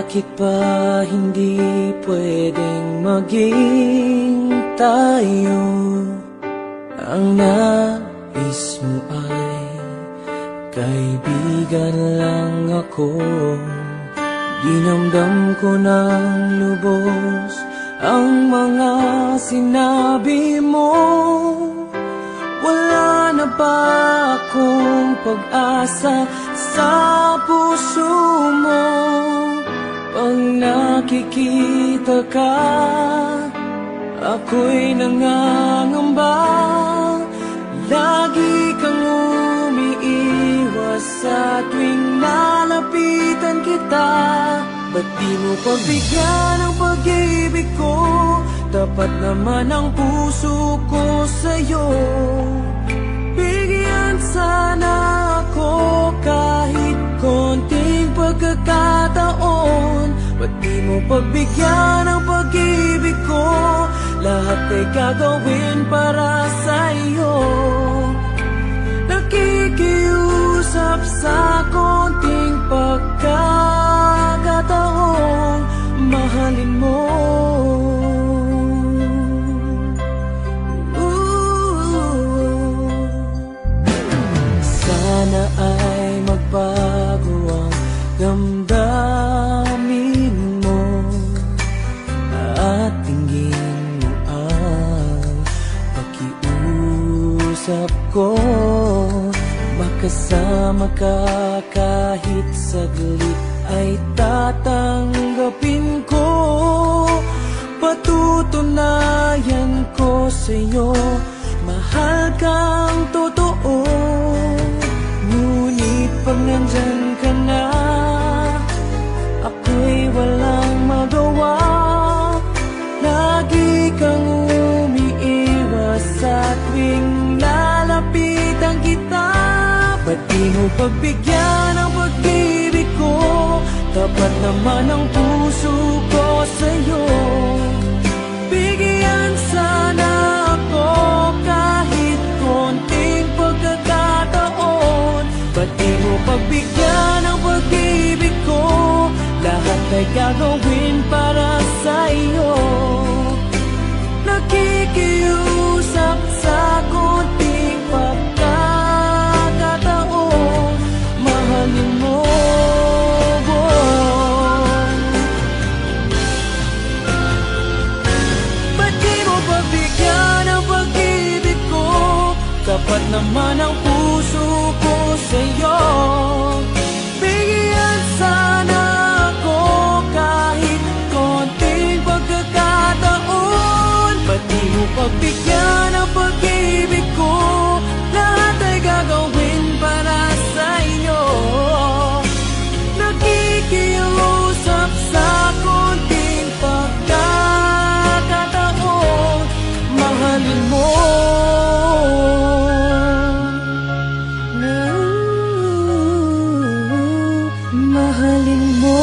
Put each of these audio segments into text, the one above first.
Bakit ba hindi pwedeng maging tayo? Ang nais mo ay kaibigan lang ako. Dinamdam ko ng lubos ang mga sinabi mo. Wala na ba akong pag-asa sa puso mo? Pag nakikita ka, ako'y nangangamba. Lagi kang umiiwas sa tuwing nalapitan kita. Ba't di mo pagbigyan ang pag-ibig ko? Tapat naman ang puso ko sa'yo. Bigyan sana ako kahit konting pagkakataon. Ba't di mo pagbigyan ang pag-ibig ko? Lahat ay gagawin para sa'yo. Nakikiusap sa konting pagkakataon, mahalin mo. Sana ay magbago ang damdamin mo at tingin mo ang pakiusap ko. Makasama ka kahit saglit ay tatanggapin ko. Patutunayan ko sa'yo, mahal kang totoo. Ngunit pag nandyan ka na, ako'y walang magawa. Lagi kang umiiwas sa tuwing lalapitan kita. Ba't di mo pagbigyan ang pag-ibig ko? Tapat naman ang puso ko sa'yo. Bigyan sana ako kahit konting pagkakataon. Ba't di mo pagbigyan ang pag-ibig ko? Lahat ay gagawin para sa'yo. Nakikiusap sa konting pagkakataon, mahalin mo. Ba't di mo pagbigyan ang pag-ibig ko? Tapat naman ang puso ko sa'yo. Bigyan sana ako kahit konting pagkakataon. Ba't di mo pagbigyan ang pag-ibig ko? Lahat ay gagawin para sa'yo. Nakikiusap sa konting pagkakataon, mahalin mo. Mahalin mo.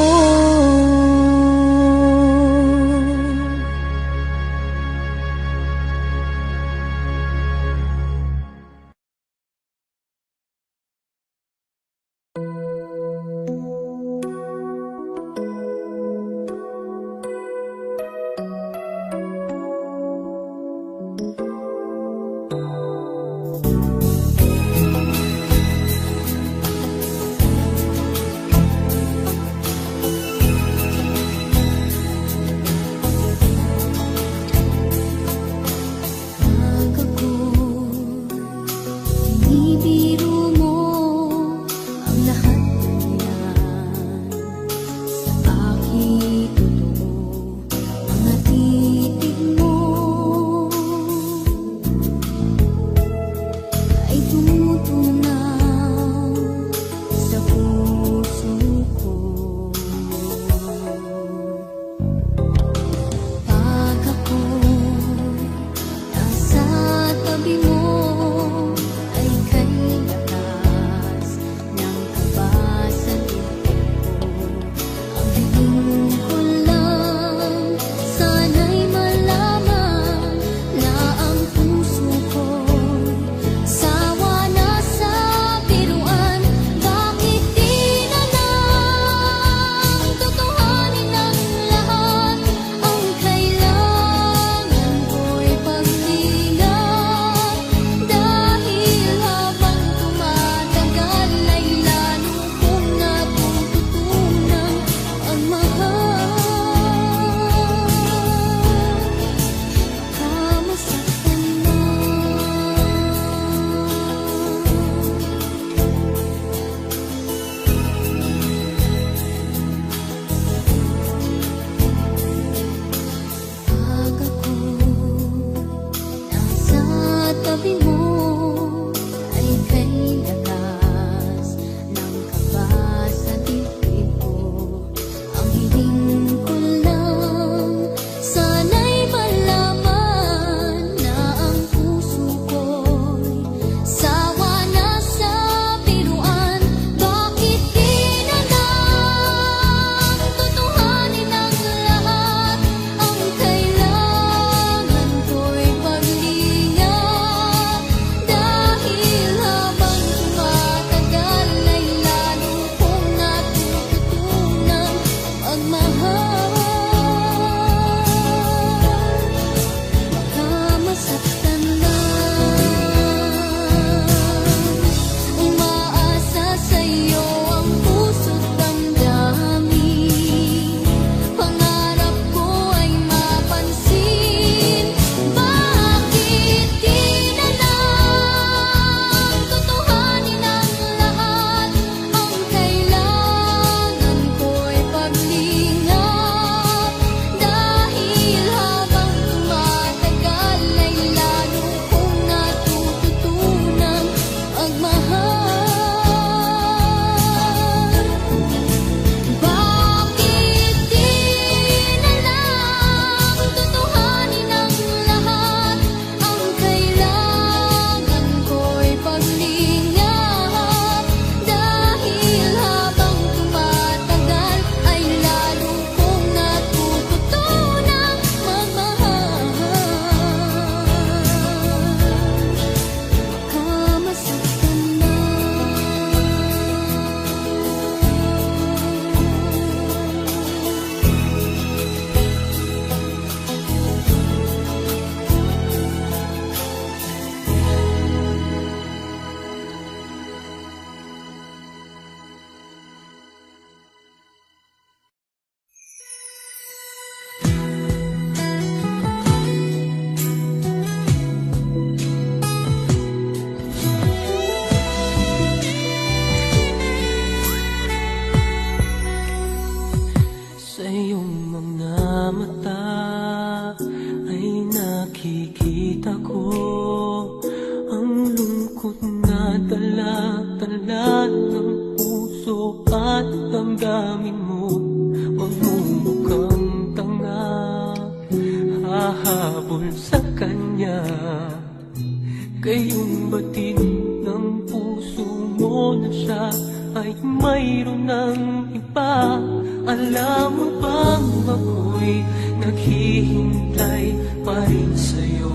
Ngayong batid ng puso mo na siya ay mayroon ng iba. Alam mo bang ako'y naghihintay pa rin sa'yo?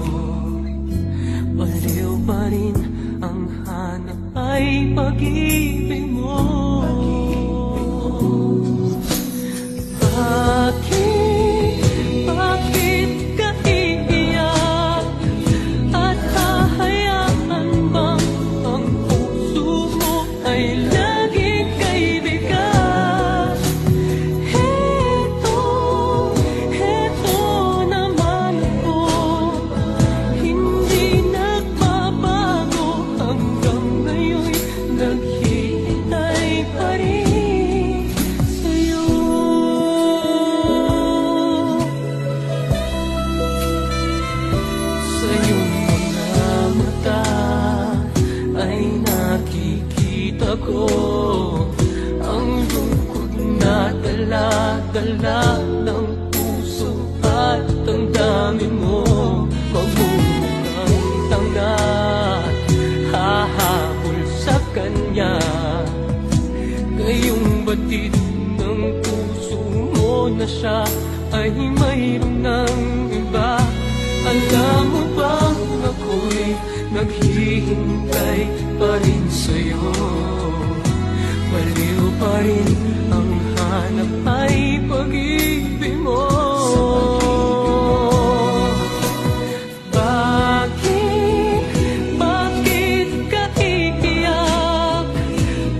Baliw pa rin ang hanap ay pag-ibig mo. Bakit ka iiyak? At hahayaan bang ang puso mo ay laging kaibigan? Heto naman ako, hindi nagbabago hanggang ngayon, naghihintay pa rin sa'yo. Sa iyong mga mata ay nakikita ko ang lungkot na dala-dala ng puso at ang dami mo magmumukhang tanga at hahabol sa kanya. Ngayong batid ng puso mo na siya ay mayroon ng iba. Alam mo bang ako'y naghihintay pa rin sa'yo? Baliw pa rin ang hanap ay pag-ibig mo. Bakit ka iiyak?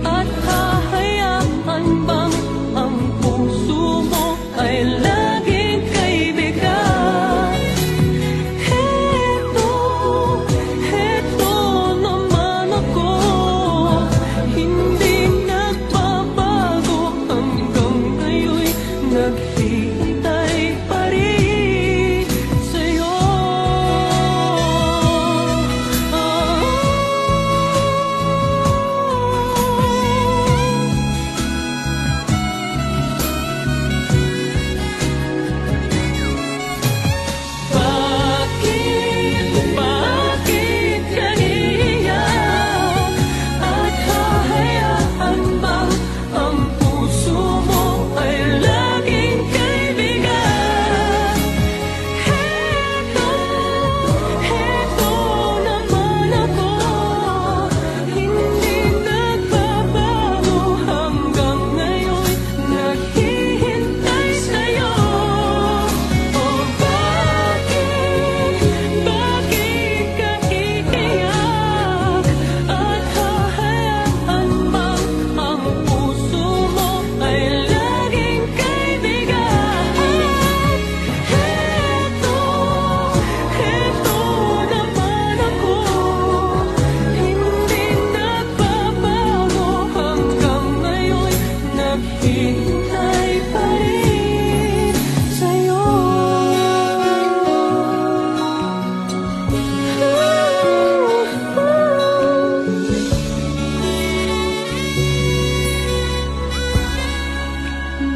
At hahayaan bang ang puso mo ay laging kaibigan? Heto naman ako, hindi nagbabago hanggang ngayon, naghihintay pa rin sa'yo. Bakit ka iiyak? At hahayaan bang ang puso mo ay laging kaibigan? Heto naman ako, hindi nagbabago hanggang ngayon, naghihintay sa'yo. Oh, bakit ka iiyak? At hahayaan bang ang puso mo ay laging kaibigan? Heto naman ako, hindi nagbabago hanggang ngayon, naghihintay pa rin sa'yo.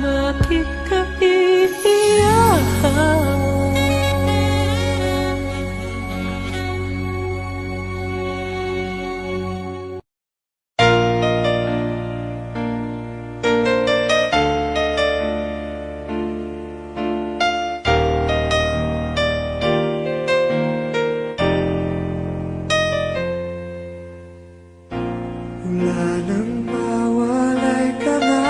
Bakit ka iiyak? Wala nang mawalay ka na,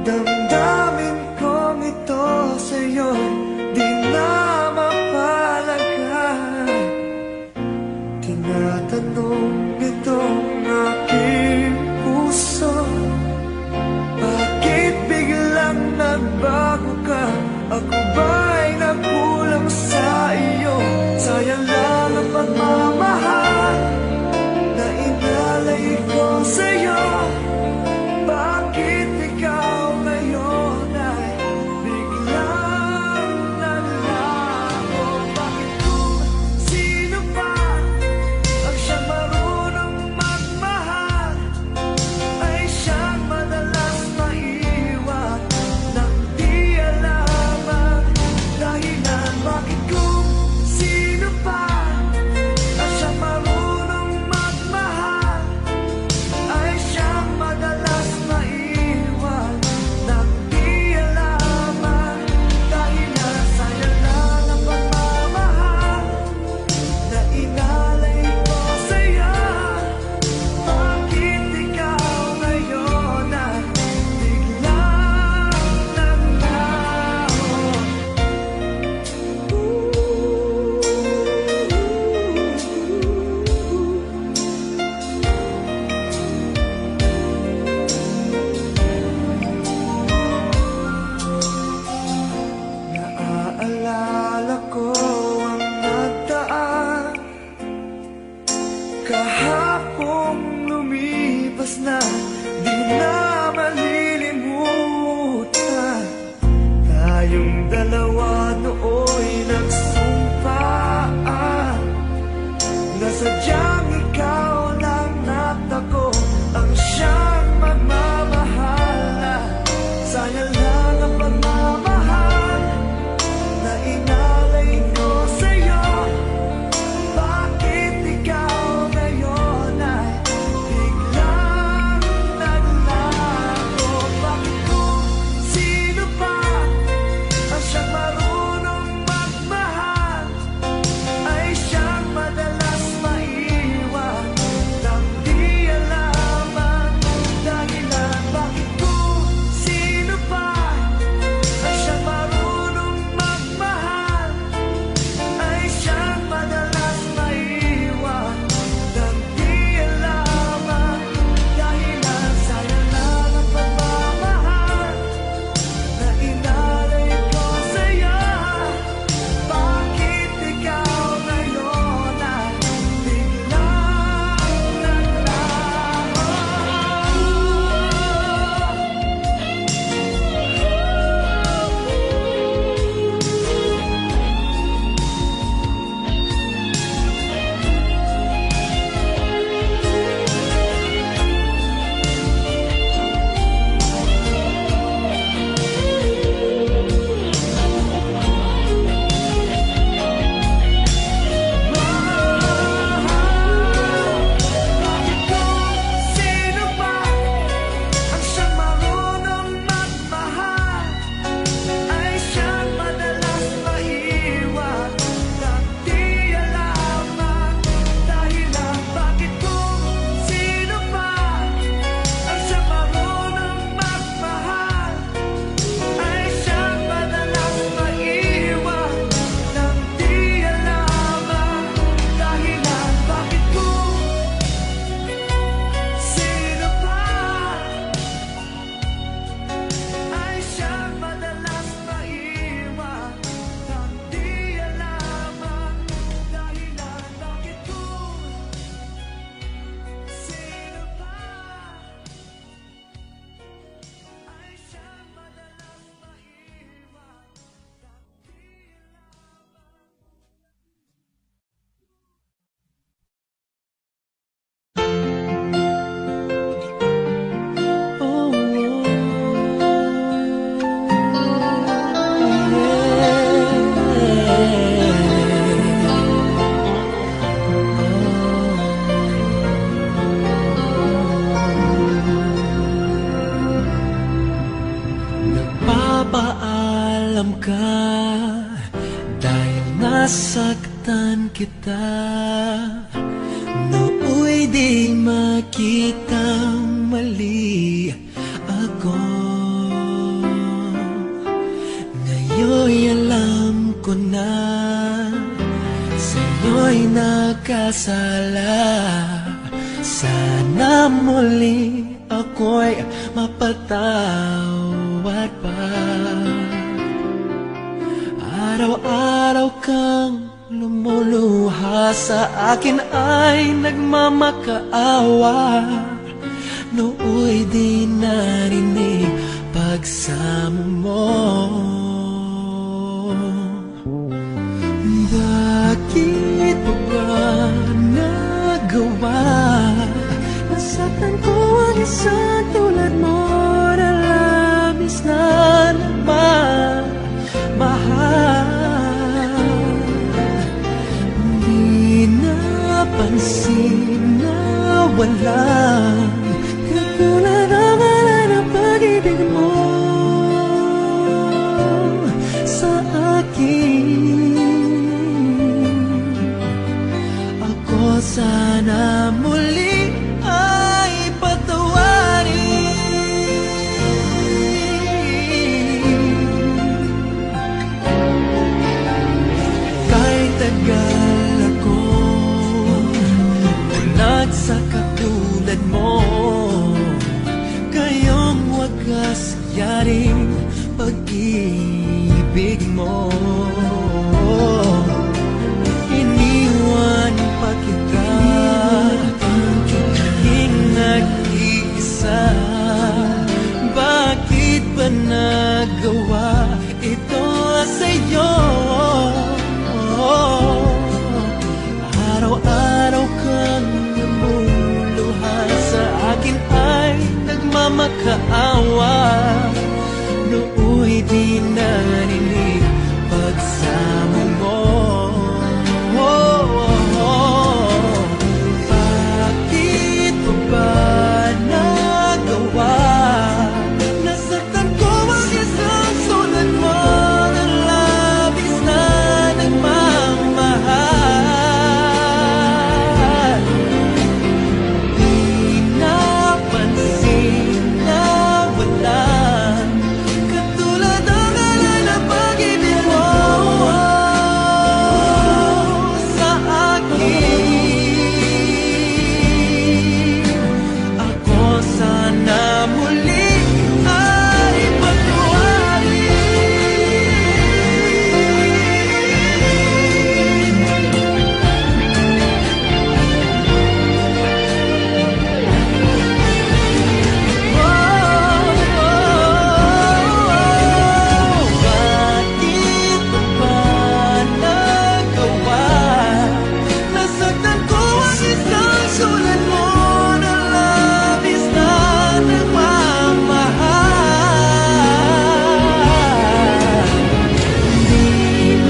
damdamin kong ito sa'yo'y di na mapalagay. Tinatanong itong aking puso, bakit biglang nagbago ka? Ako ba'y nagkulang sa iyo? Sayang lang ang pagmamahal na inalay ko sa'yo. Bakit ikaw ngayon ay biglang nalago? Bakit kung sino pa ang siyang marunong magmahal ay siyang madalas maiwan nang di alam ang dahilan? Bakit kung sino pa nasaktan kita, nooy di makitang mali ako. Ngayon'y alam ko na sa'yo'y nakasala. Sana muli ako'y mapatawad pa. Araw-araw kang lumuluha sa akin ay nagmamakaawa. Nooy di narinig pagsamo mo. Bakit mo ba nagawa? Nasaktan ko ang isang tulad mo na labis na nagmamahal. Di napansin na walang katulad ang alay ng pag-ibig mo sa akin. Ako sana muli ay patawarin. Kahit tagal ako bulag sa katulad mo, kayong wagas yaring pag-ibig mo. Iniwan pa kita, naging nag-iisa. Bakit ba nagawa ito sa'yo? Araw-araw kang namuluhan sa akin ay nagmamakaawa. Nooy di narinig pagsamo mo. Bakit mo ba nagawa? Nasaktan ko ang isang sulat mo na labis na nagmamahal. Di napansin na walang katulad ang alay na pag-ibig mo sa akin. Ako sana muli ay bakit mo ba nagawa? Nasaktan ko ang isang sulat mo na labis na nagmamahal. Di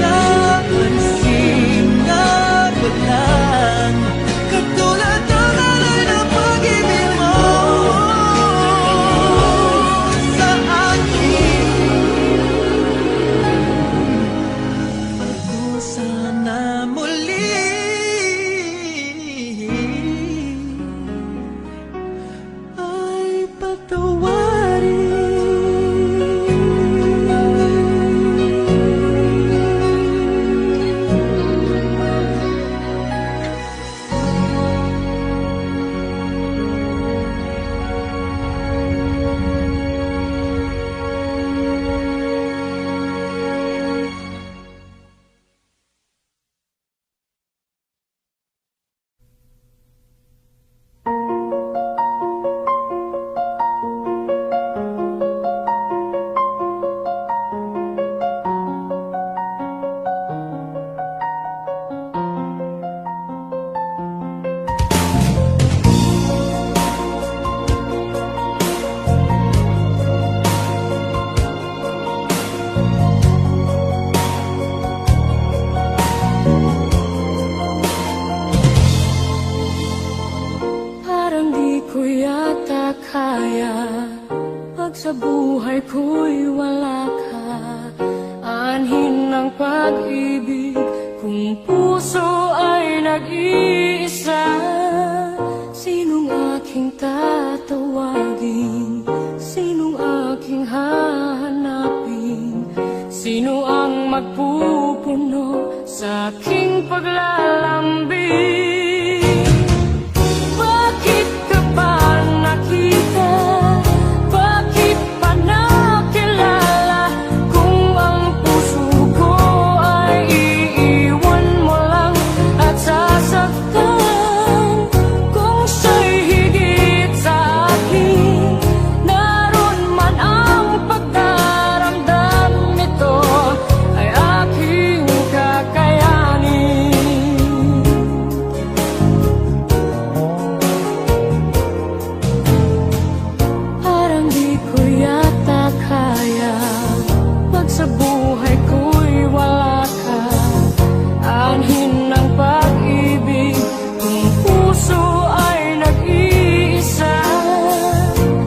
napansin na walang katulad ng alay ng pag-ibig mo sa akin. Ako sana muli ay parang di ko yata kaya pag sa buhay ko'y wala ka. Anhin ng pag-ibig kung puso puso ay nag-iisa. Sinong aking tatawagin? Sinong aking hahanapin? Sino ang magpupuno sa aking paglalambing? Bakit ka ba nakita? Bakit pa nakilala? Kung ang puso ko ay iiwan mo lang at sasaktan. Kung siya'y higit sa akin, naroon man ang pagdaramdam nito ay aking kakayanin. Parang di ko yata kaya pag sa buhay ko'y wala ka. Anhin ng pag-ibig kung puso ay nag-iisa.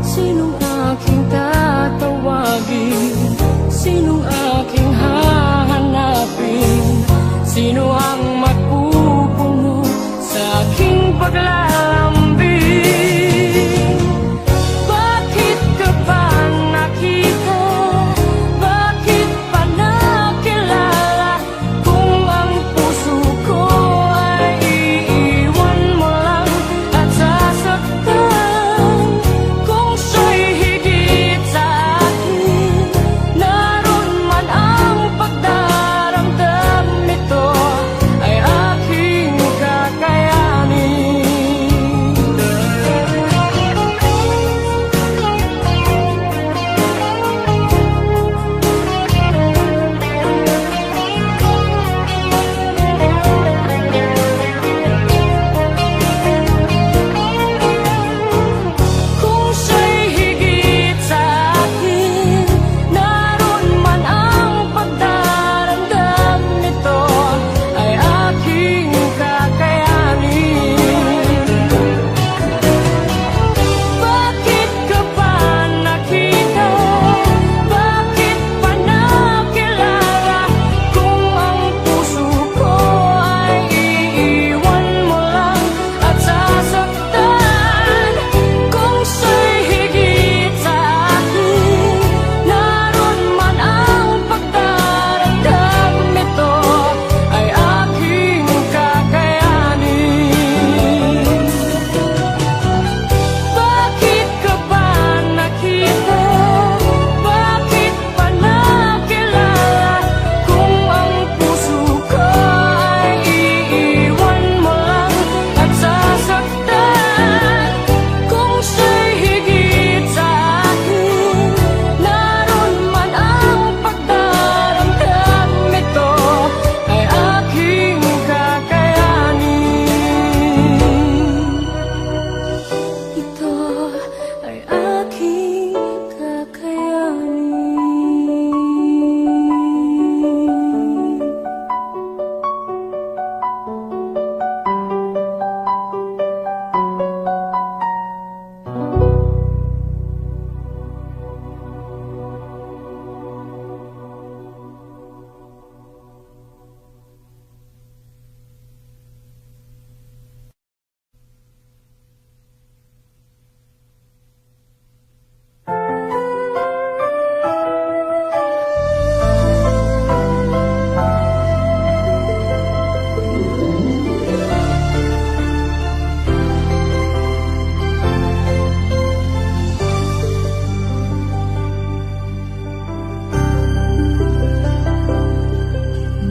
Sinong aking tatawagin? Sinong aking hahanapin? Sino ang magpupuno sa aking paglalambing? Bakit ka ba nakita? Bakit pa nakilala? Kung ang puso ko ay iiwan mo lang at sasaktan. Kung siya'y higit sa akin, naroon man ang pagdaramdam nito ay aking kakayanin. Kung siya'y higit sa akin, naroon man ang pagdaramdam nito ay aking kakayanin. Bakit ka ba nakita? Bakit pa nakilala? Kung ang puso ko ay iiwan mo lang at sasaktan. Kung siya'y higit sa akin, naroon man ang pagdaramdam nito ay aking kakayanin. Bakit ka ba nakita? Bakit pa nakilala? Kung ang puso ko ay iiwan mo lang at sasaktan. Kung siya'y higit sa akin, naroon man ang pagdaramdam nito ay aking kakayanin. Ito ay aking kakayanin.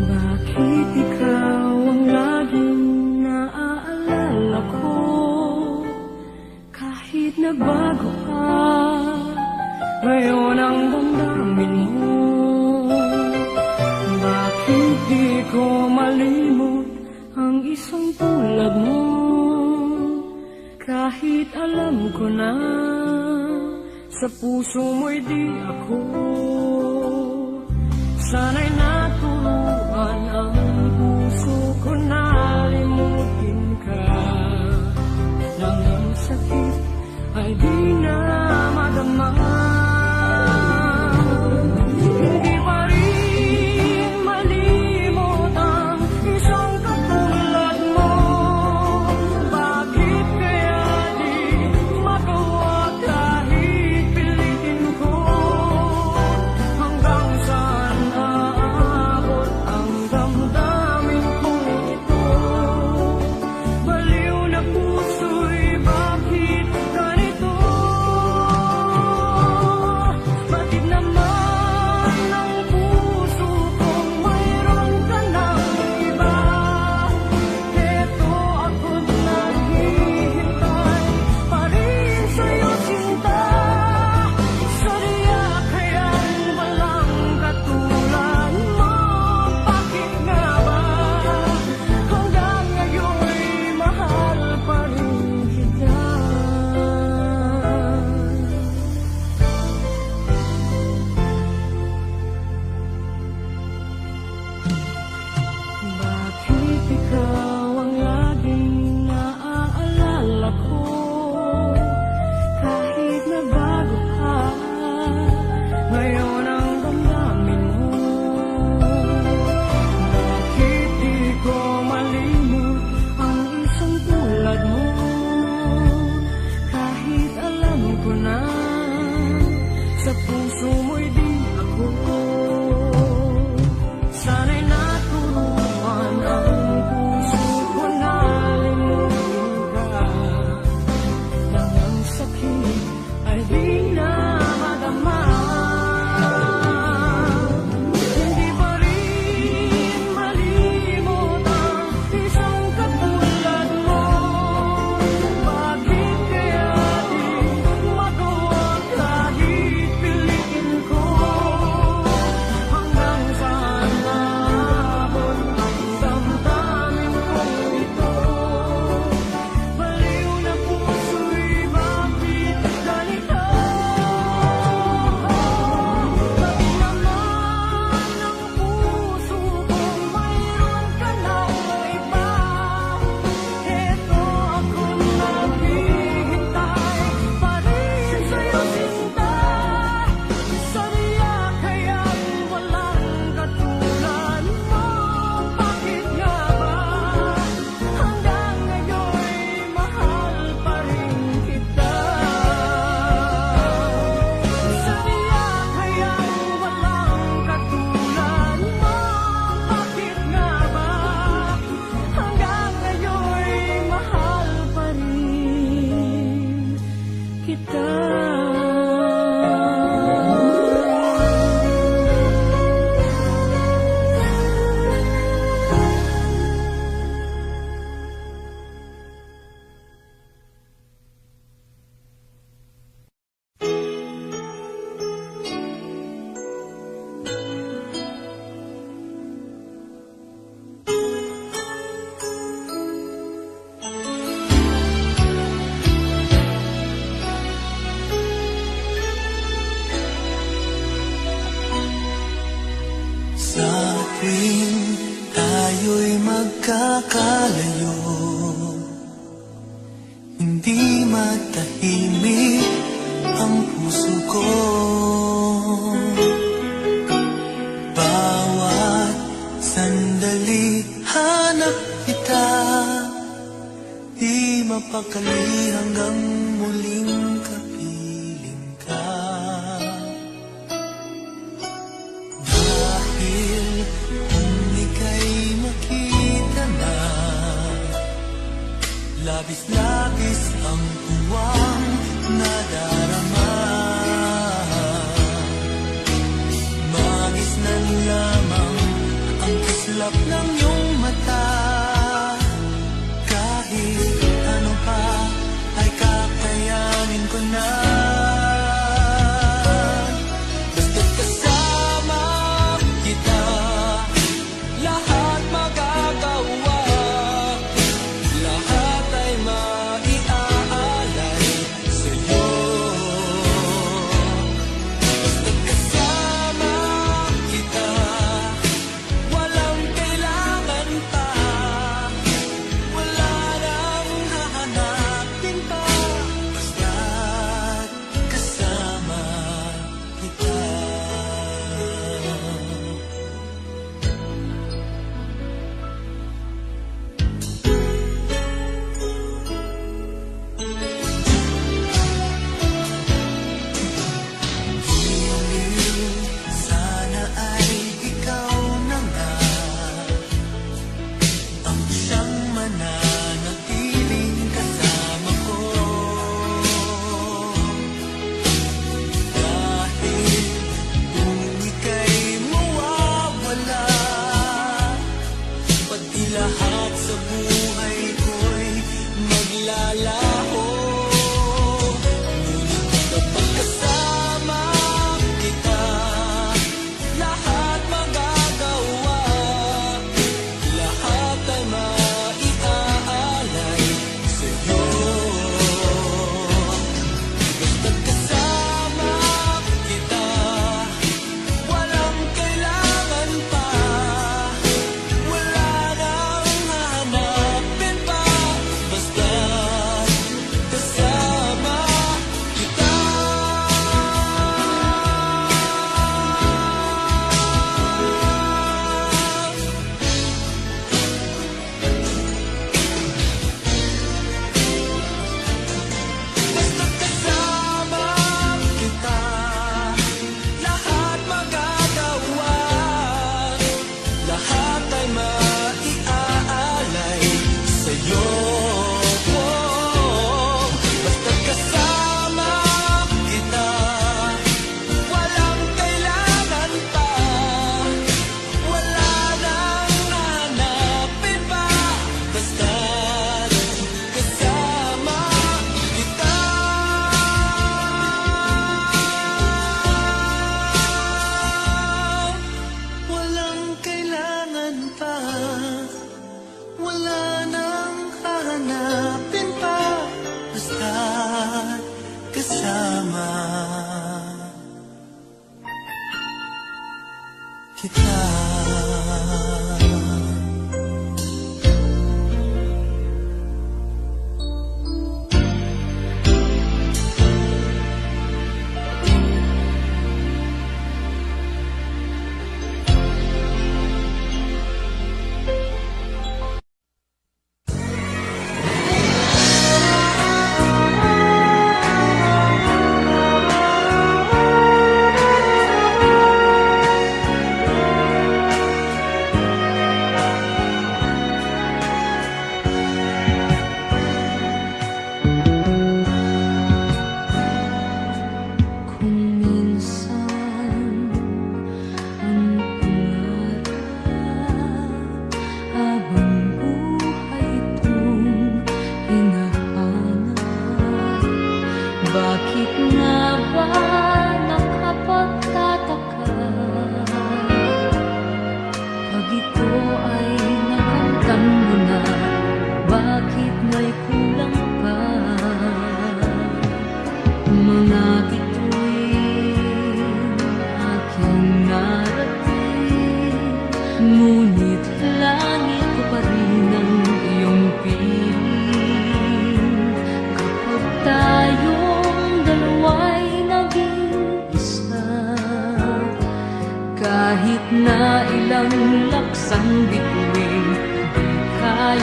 Bakit ikaw ang laging naaalala ko? Kahit na bago ka, ngayon ang damdamin mo. Bakit di ko malimot ang isang tulad mo? Kahit alam ko na sa puso mo'y di ako. Sana'y naturuan ang puso ko na limutin ka. Nang ang sakit ay di na madama. Hindi pa rin malimot ang isang katulad tayo'y magkakalayo, hindi matahimik ang puso ko. Bawat sandali hanap kita, di mapakali hanggang muling kapiling ka. Dahil kung ika'y makita na, labis-labis ang tuwang nadarama. Magisnan lamang ang kislap ng iyong mata. Kahit ano pa ay kakayanin ko na. Basta't kasama kita, lahat magagawa. Lahat ay maiaalay sa'yo. Basta't kasama kita, walang kailangan pa. Wala nang hahanapin pa. Basta't kasama kita. Sana ay ikaw na nga ang siyang mananatiling kasama ko. Dahil kung ika'y mawawala, pati lahat sa buhay ko'y maglalaho. Kapag kasama kita, lahat magagawa. Lahat ay maiaalay sa'yo. Basta't kasama kita, walang kailangan pa. Wala nang hahanapin pa. Basta't kasama kita. Basta't kasama kita, lahat magagawa. Lahat ay maiaalay sa'yo. Basta't kasama kita, walang kailangan pa. Wala nang hanapin pa. Basta't kasama kita. Walang kailangan pa. Wala nang hahanapin pa. Basta't kasama kita.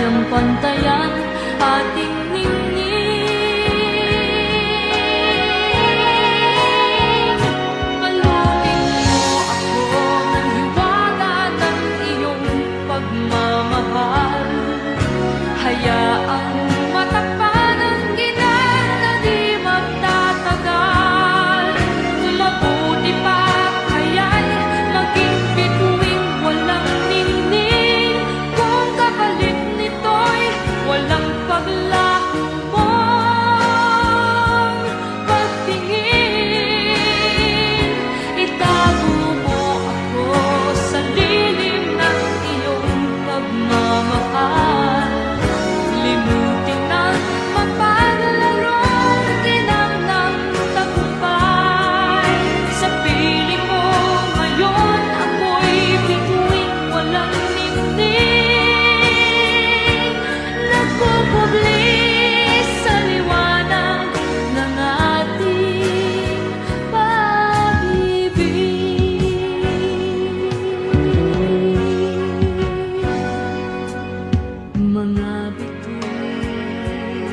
kayang pantayan ating ningning. Balutin mo ako ng hiwaga ng iyong pagmamahal. Hayaang matakpan ang ginang na di magtatagal. Mabuti pa kaya'y maging bituing walang ningning, kung kapalit nito'y walang paglaho mong pagtingin. Itago mo ako sa lilim ng iyong pagmamahal. Limutin ang mapaglarong ginang ng tagumpay. Sa piling mo ngayon ako'y bituing walang ningning, nagpupubli sa liwanag ng ating pag-ibig. Mga bituin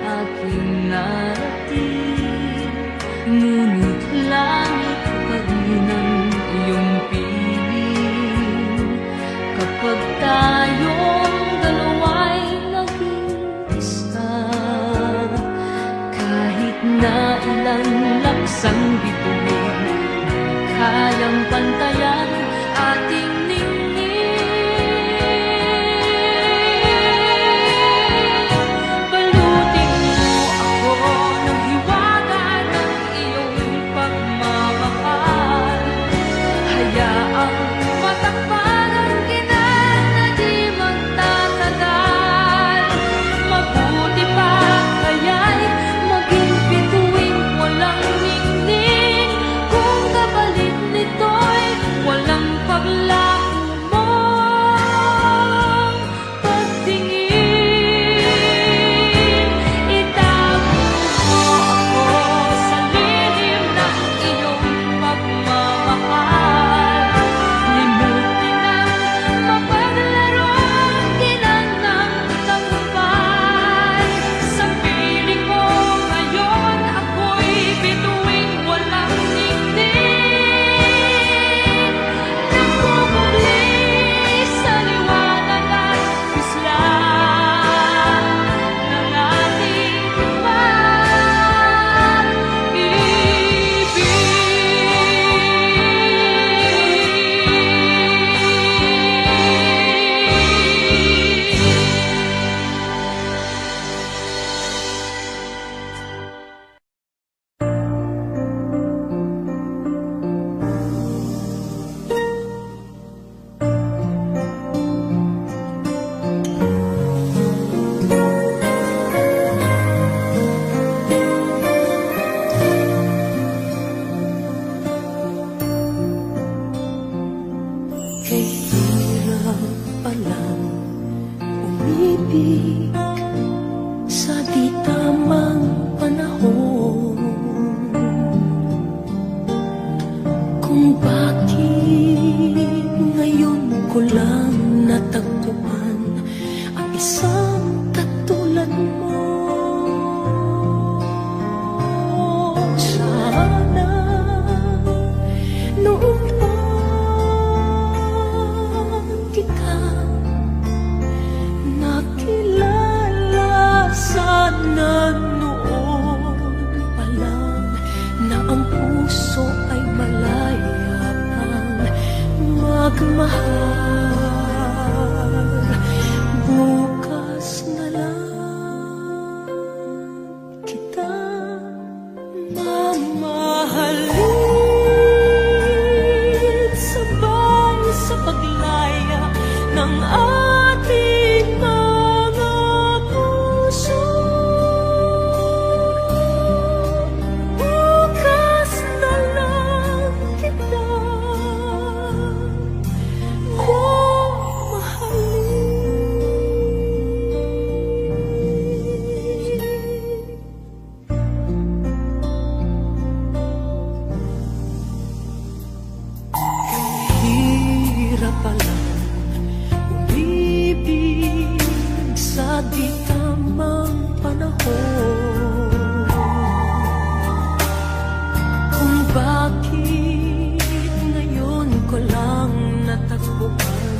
aking narating, ngunit langit pa rin ang iyong piling. Kapag tayong dalawa'y naging isa, kahit na ilan laksang bituin, kayang pantayan ating ningning. Balutin mo ako ng hiwaga ng iyong pagmamahal. Hayaang matakpan ang ginang na di magtatagal. Mabuti pa kaya'y maging bituing walang ningning, kung kapalit nito'y walang paglaho mong pagtingin. Itago mo ako sa lilim ng iyong pagmamahal. Limutin ang mapaglarong ginang ng tagumpay. Sa piling mo ngayon ako'y bituing walang ningning, nagpupubli sa liwanag at pislang ng ating Kay hirap palang umibig sa di tamang panahon. Kung bakit ngayon ko lang natagpuan ang isang katulad mo. Sana noon pa kita nakilala, sana noon pa lang na ang puso ay malaya pang magmahal. Bukas na lang kita mamahalin, sabay sa paglaya ng ating mga puso. Bukas na lang kita di tamang panahon kung bakit ngayon ko lang natagpuan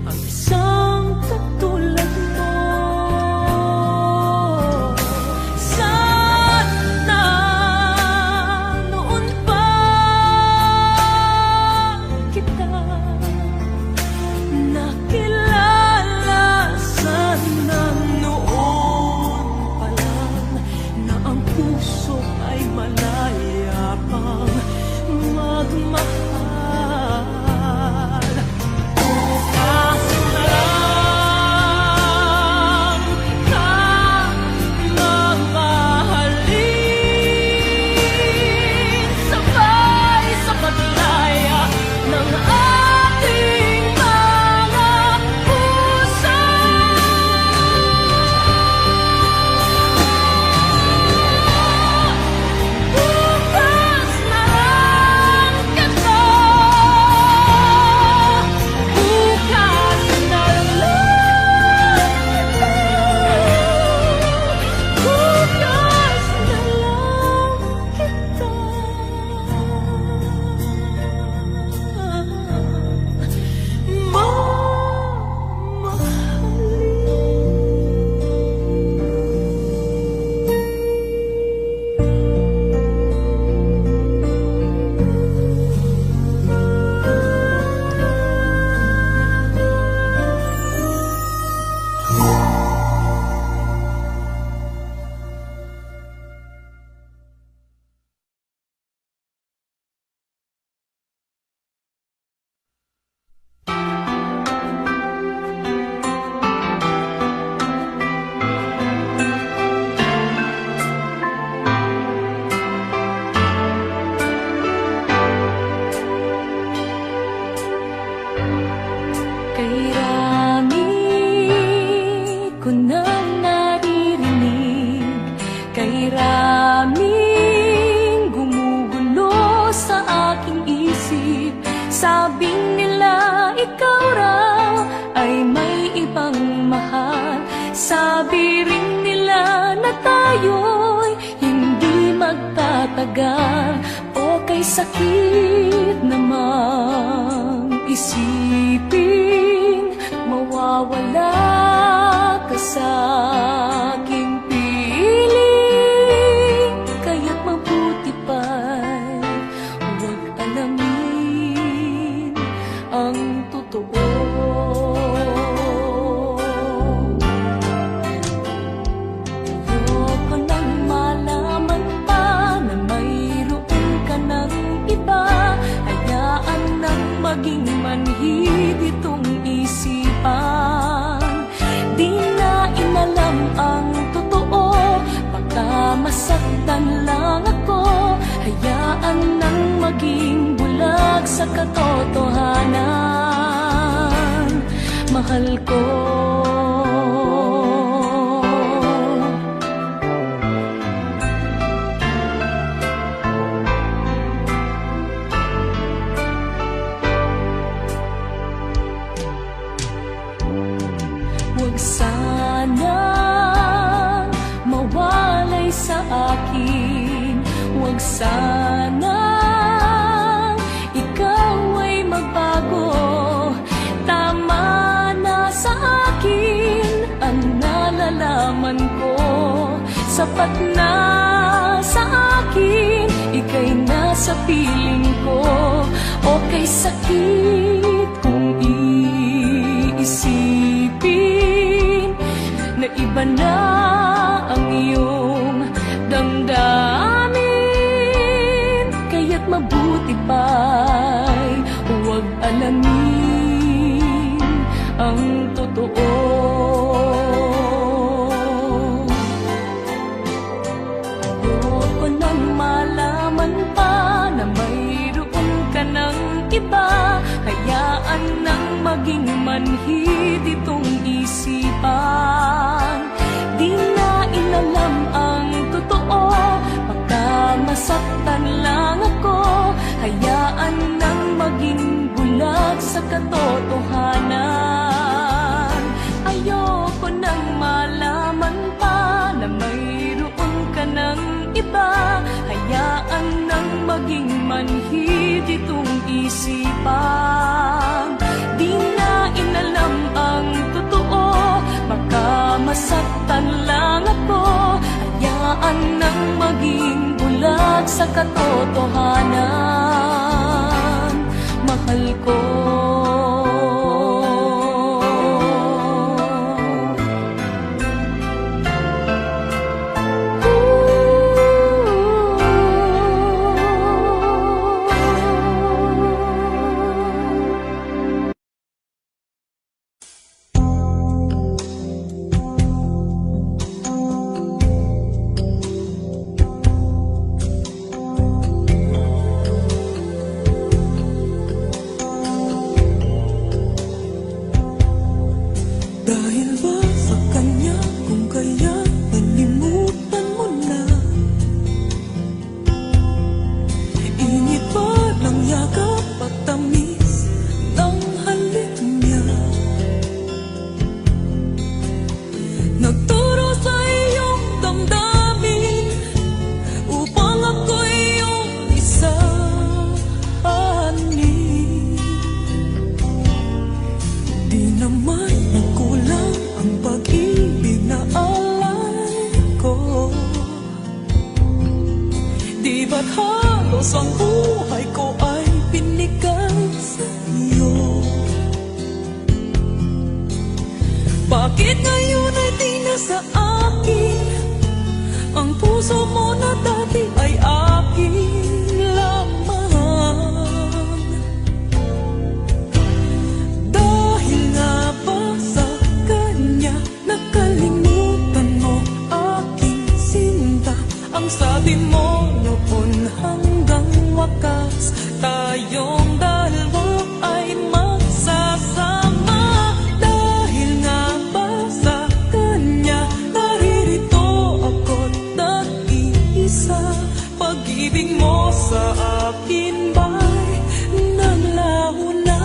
ang isang katulad mo. Sana noon pa kita nakilala, sana noon pa lang na ang puso ay malaya pang magmahal. Bukas na lang ka mamahalin, sabay sa paglaya ng ating mga puso. Bukas na lang kita, bukas na lang kita, bukas na kay rami ko nang naririnig, kay raming gumugulo sa aking isip. Sabing nila ikaw raw ay may ibang mahal. Sabi rin nila na tayo'y hindi magtatagal. O kay sakit namang isipin, mawawala ka sa aking piling. Kaya't mabuti pa'y huwag alamin ang totoo. Ayoko nang malaman pa na mayroon ka ng iba. Hayaan nang maging manhid itong isipan. Di na inalam ang totoo, baka masaktan lang ako. Hayaan nang maging bulag sa katotohanan. Mahal ko. Huwag sanang mawalay sa akin. Huwag sanang ikaw ay magbago. Tama na sa akin ang nalalaman ko. Sapat na sa akin, ika'y nasa piling ko. O kay sakit kung iisipin na iba na ang iyong damdamin. Kaya't mabuti pa'y huwag alamin ang totoo. Ayoko nang malaman pa na mayroon ka ng iba. Hayaan nang maging manhid itong isipan. Di isipan. Di na inalam ang totoo, baka masaktan lang ako. Hayaan nang maging bulag sa katotohanan, mahal ko. Dahil ba sa kanya kung kaya nalimutan mo na? Init ba ng yakap at tamis ng halik niya? Nagturo sa iyong damdamin upang ako'y iyong isahanin. Di naman nagkulang ang pag-ibig na alay ko. Di ba't halos ang buhay ko ay binigay sa iyo? Bakit ngayon ay di na sa akin ang puso mo na dati ay akin lamang? Dahil nga ba sa kanya nakalimutan mo aking sinta? Ang sabi mo noon hanggang wakas tayong dalawa ay magsasama. Dahil nga ba sa kanya naririto ako't nag-iisa? Pag-ibig mo sa akin ba'y naglaho na?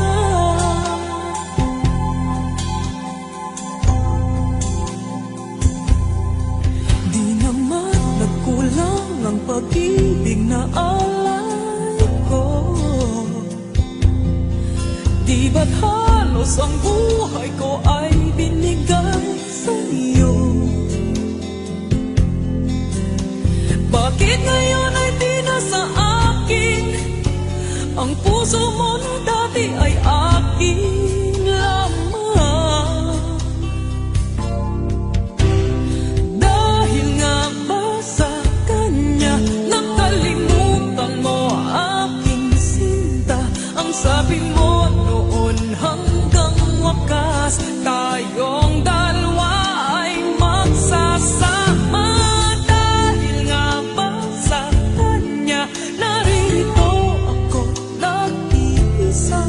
Di naman nagkulang ang pag-ibig na alay ko. Di ba't halos ang buhay ko ay binigay sa iyo? Bakit ngayon ay di na sa akin ang puso mo na dati ay akin lamang? Dahil nga ba sa kanya nakalimutan mo aking sinta? Ang sabi mo noon hanggang wakas tayong dalawa ay magsasama. Dahil nga ba sa kanya naririto ako nag-iisa?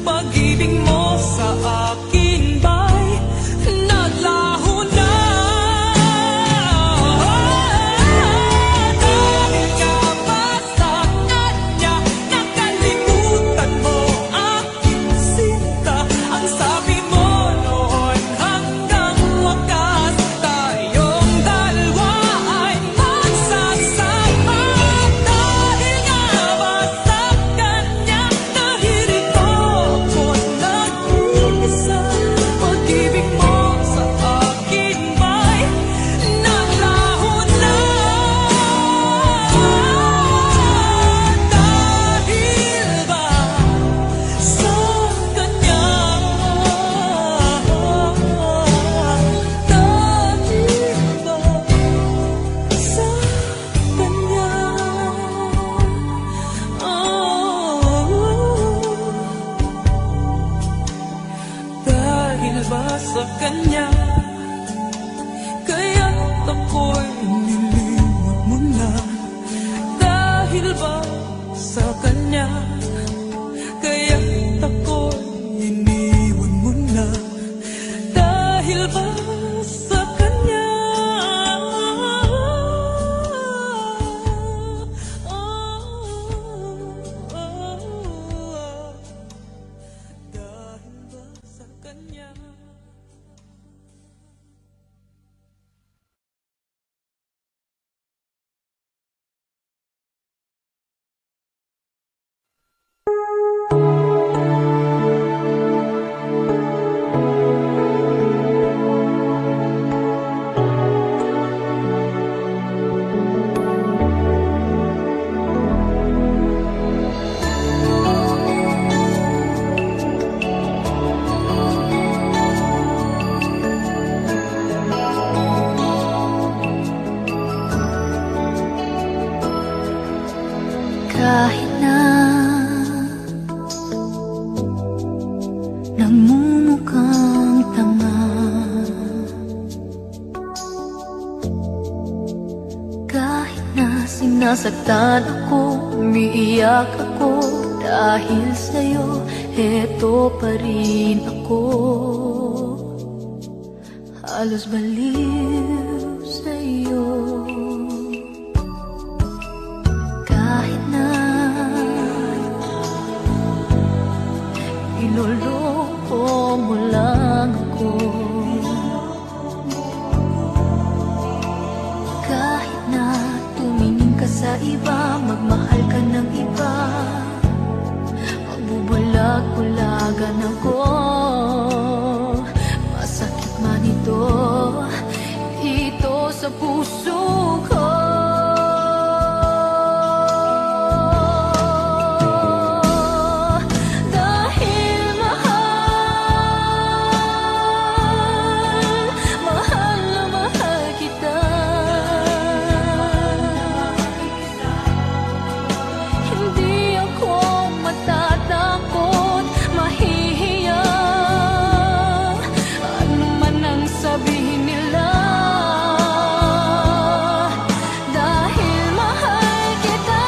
Pag-ibig mo sa akin ba'y naglaho na? Dahil nga ba sa kanya nakalimutan mo aking sinta? Ang sabi mo noon hanggang wakas tayong dalawa ay magsasama. Dahil nga ba sa kanya naririto ako nag-iisa? Pag-ibig mo sa akin ba'y naglaho na? Dahil ba sa kanya? Dahil ba sa kanya? Dahil ba sa kanya kaya't ako'y niliwag mo na? Dahil ba sa kanya kaya't ako'y iniwan mo na? Dahil ba kahit na nagmumukhang tanga, kahit na sinasaktan ako, umiiyak ako dahil sa'yo, eto pa rin ako, halos baliw sa'yo. Kahit na iloloko mo lang ako, kahit na tumingin ka sa iba, magmahal ka ng iba, magbubulag-bulagan ako, masakit man ito, ito sa puso ko. Dahil mahal na mahal kita, hindi ako matatakot, mahihiya, ano man ang sabihin nila. Dahil mahal kita,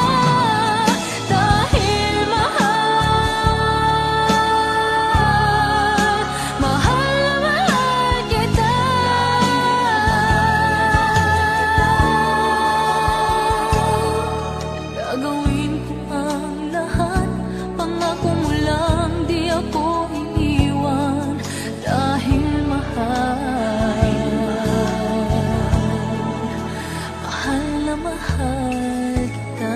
dahil mahal na mahal kita. Gagawin ko ang lahat, pangako mo lang, di ako iiwan. Dahil mahal na mahal kita.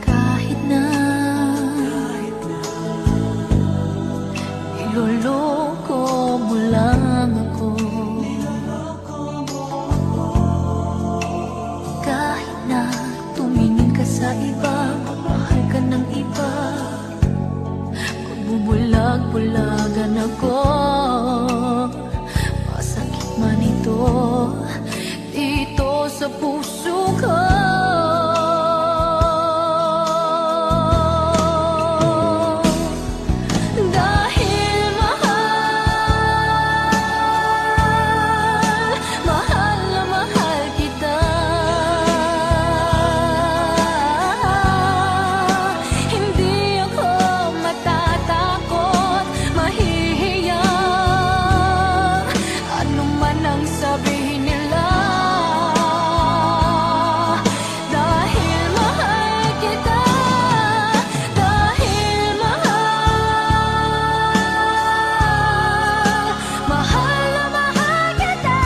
Kahit na iloloko mo lang ako, kahit na tumingin ka sa iba, magmahal ka ng iba, magbubulag-bulagan ako, masakit man ito, dito sa puso ko. Dahil mahal na mahal kita, hindi ako matatakot, mahihiya, ano man ang sabihin nila. Dahil mahal kita, dahil mahal na mahal kita.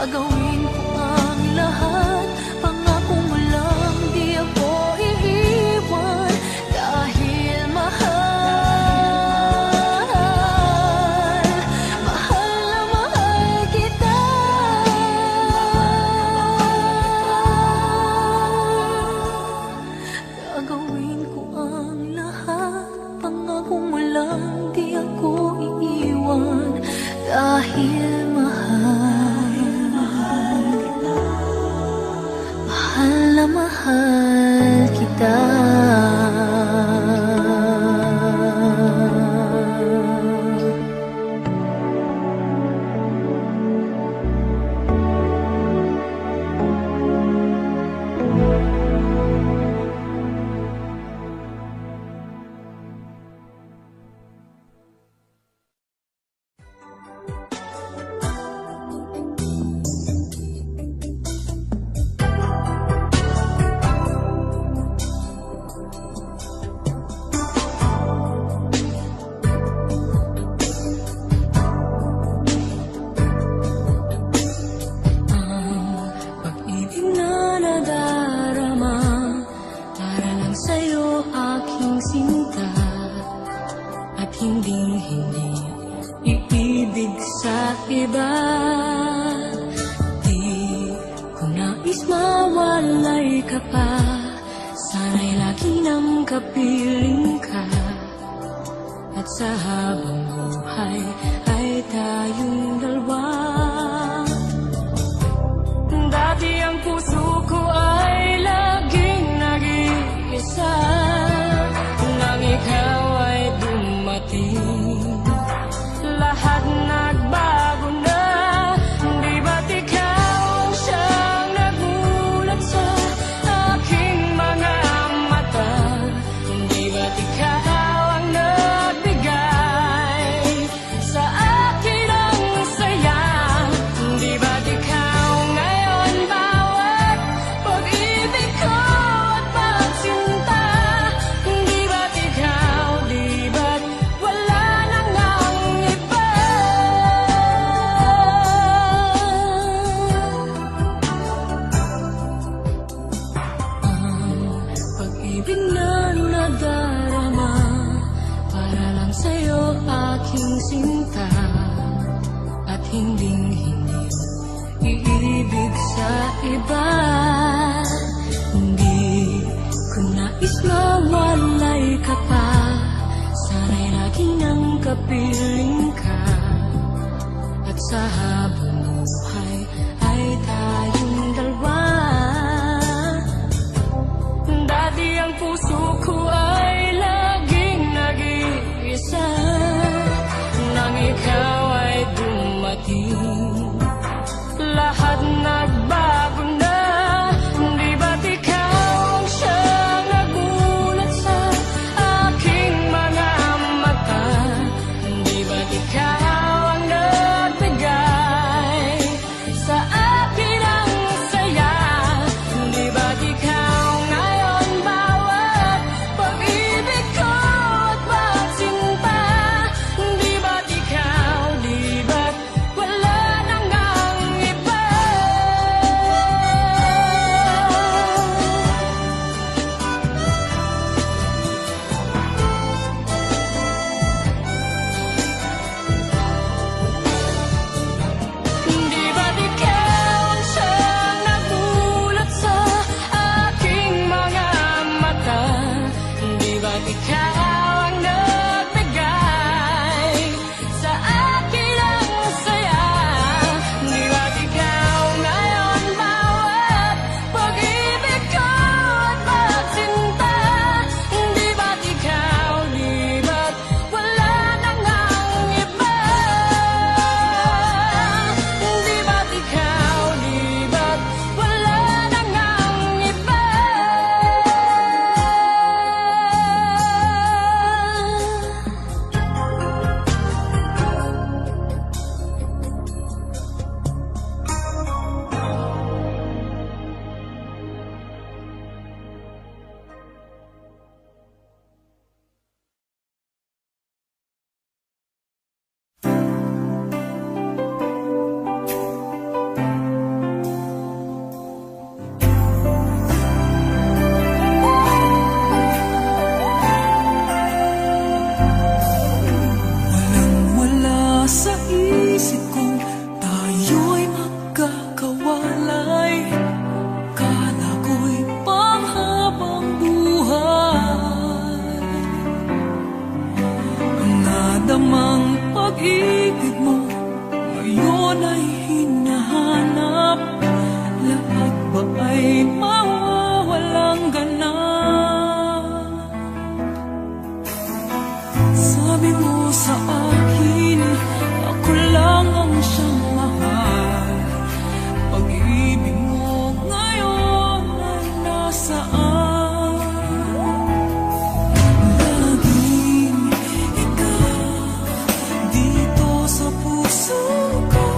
Gagawin ko ang lahat, pangako mo lang, di ako iiwan. Dahil mahal na mahal kita. Gagawin ko ang lahat, pangako mo lang, di ako iiwan. Dahil mahal na mahal kita. iba. Di ko nais mawala ka pa, sana'y lagi nang kapiling ka. At sa habang buhay ay tayong dalawa. Dati ang puso ko ay laging nag-iisa, nang ikaw ay dumating, lahat nagbago na. Di ba't ikaw ang siyang nagulat sa aking mga mata? Di ba't ikaw ang nagbigay sa akin ang saya? Di ba't ikaw ngayon bawat pag-ibig ko at pagsinta? Di ba't ikaw, di ba't wala nang ang iba? Ang pag-ibig na nadarama para lang sa'yo aking sinta, at hinding-hindi iibig sa iba. Hindi ko nais mawalay ka pa, sana'y lagi nang kapiling ka. At sa habang buhay ay tayong dalawa. Dati ang puso ko ay laging nag-iisa, nang ikaw ay dumating, lahat nagbago na. Di ba't ikaw ang siyang nagulat sa aking mga mata? Di ba't ikaw ang nagbigay sa akin ang saya? Di ba't ikaw ngayon bawat pag-ibig ko at pagsinta? Di ba't ikaw, di ba't wala nang ang iba? Di ba't ikaw ang siyang nagulat sa aking mga mata? Di ba't ikaw ang nagbigay sa akin ang saya? Di ba't ikaw ngayon bawat pag-ibig ko at pagsinta? Di ba't ikaw, di ba't wala nang ang iba? Di ba't ikaw, di ba't wala nang ang iba? Walang-wala sa isip ko, tayo'y magkakawalay. Kala ko'y panghabang buhay. Ang nadamang pag-ibig mo ngayon ay hinahanap. Lahat ba ay mawawalang ganap? Sabi mo sa akin, ako lang ang siyang mahal. Pag-ibig mo ngayon ay nasaan? Laging ikaw dito sa puso ko.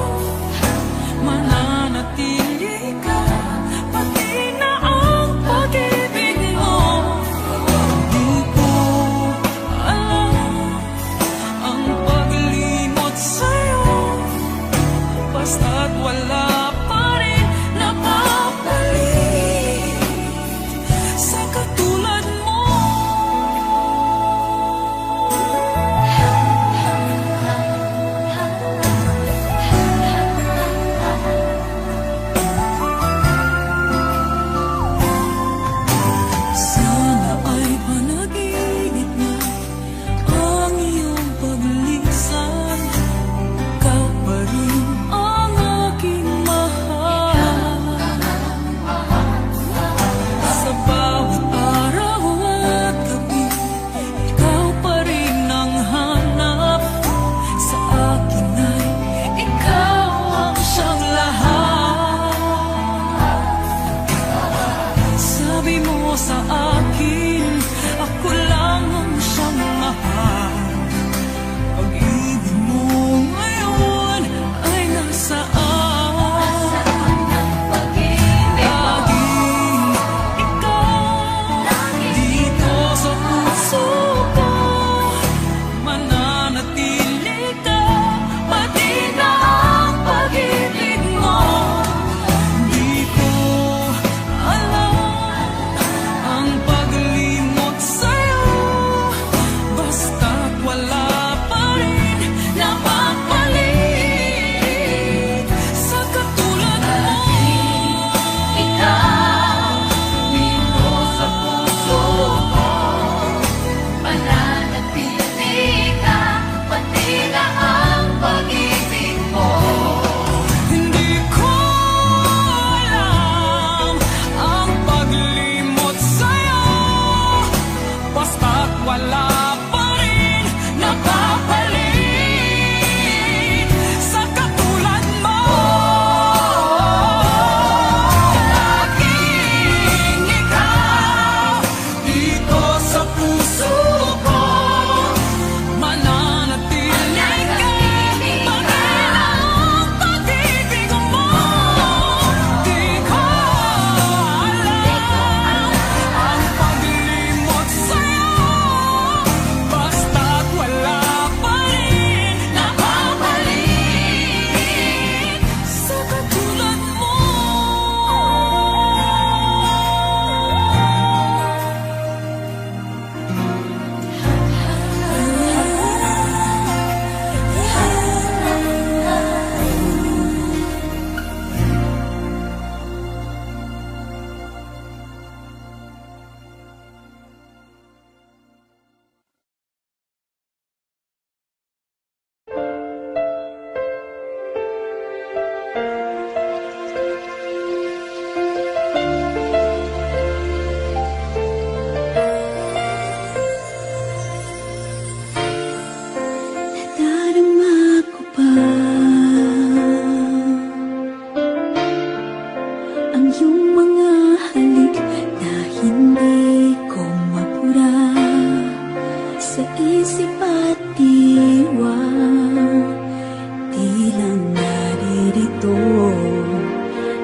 narito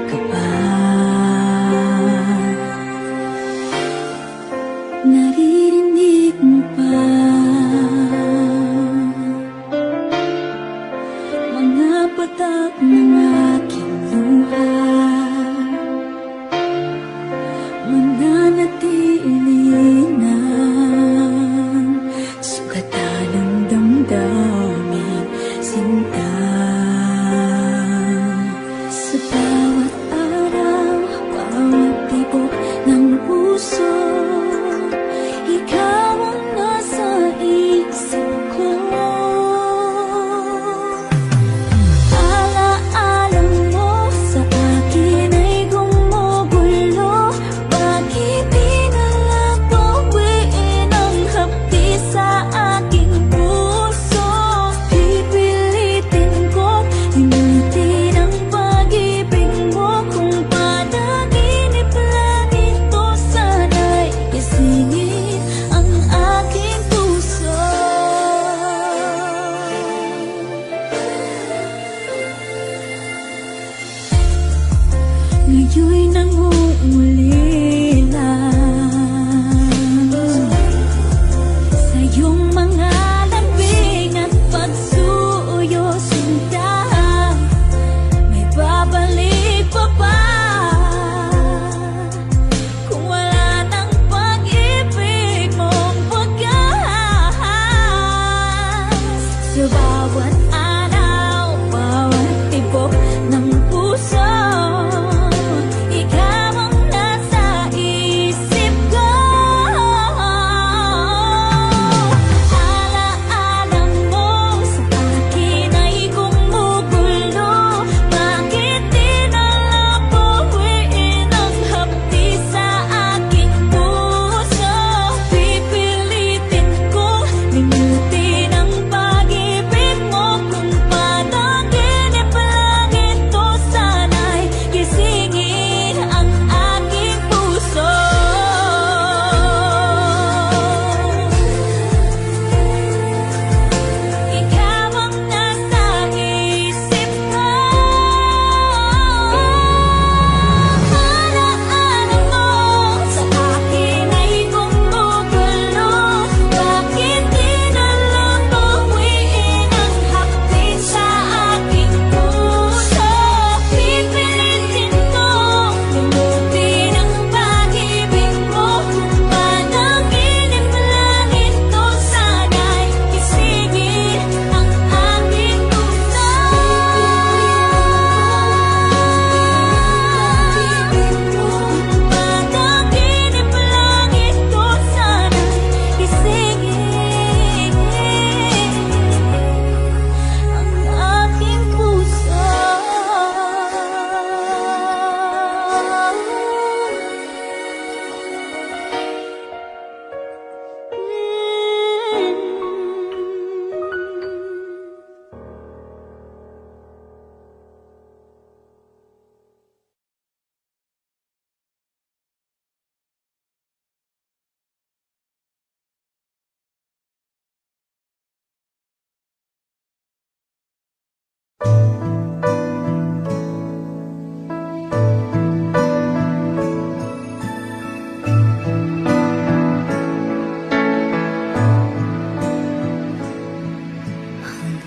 ka pa. Naririnig mo pa mga patak ng aking luha, mananatili ng sugatan ng damdamin, sinta. Sa bawat araw, bawat tibok ng puso, ikaw ang nasa isip ko. Alaala mo sa akin ay gumugulo. Bakit di na lang bawiin ang hapdi sa aking puso? Pipilitin ko limutin ang pag-ibig mo. Kung panaginip lang ito, sana'y gisingin ang aking puso. Ngayon'y nangungulila sa iyong mga lambing at pagsuyo, sinta. May babalik pa ba kung wala ng pag-ibig mong wagas? Sa bawat araw, bawat tibok ng puso, ikaw ang nasa isip ko. Alaala mo sa akin ay gumugulo. Bakit di na lang bawiin ang hapdi sa aking puso? Pipilitin ko limutin ang pag-ibig mo. Kung panaginip lang ito, sana'y gisingin ang aking puso. Ikaw ang nasa isip ko. Alaala mo sa akin ay gumugulo. Bakit di na lang bawiin ang hapdi sa aking puso? Pipilitin ko limutin ang pag-ibig mo. Kung panaginip lang ito, sana'y gisingin ang aking puso. Kung panaginip lang ito, sana'y gisingin ang aking puso.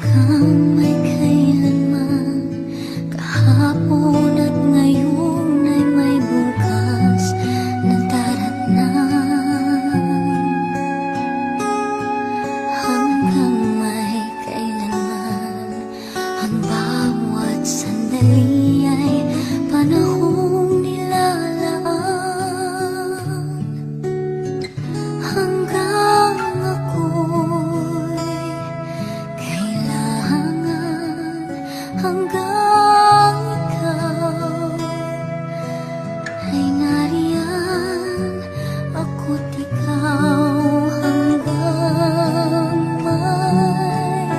Hanggang may kailanman, kahapon at ngayon ay may bukas na daratnan. Hanggang may kailanman, ang bawat sandali ay panahong nilalaan. Hanggang ako'y kailangan, hanggang ikaw ay nariyan, ako't ikaw hanggang may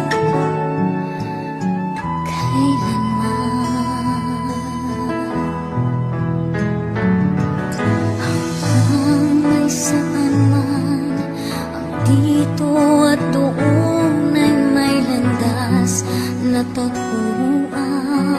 kailanman. Hanggang may saan man, ang dito at doon ay may landas na tatuan.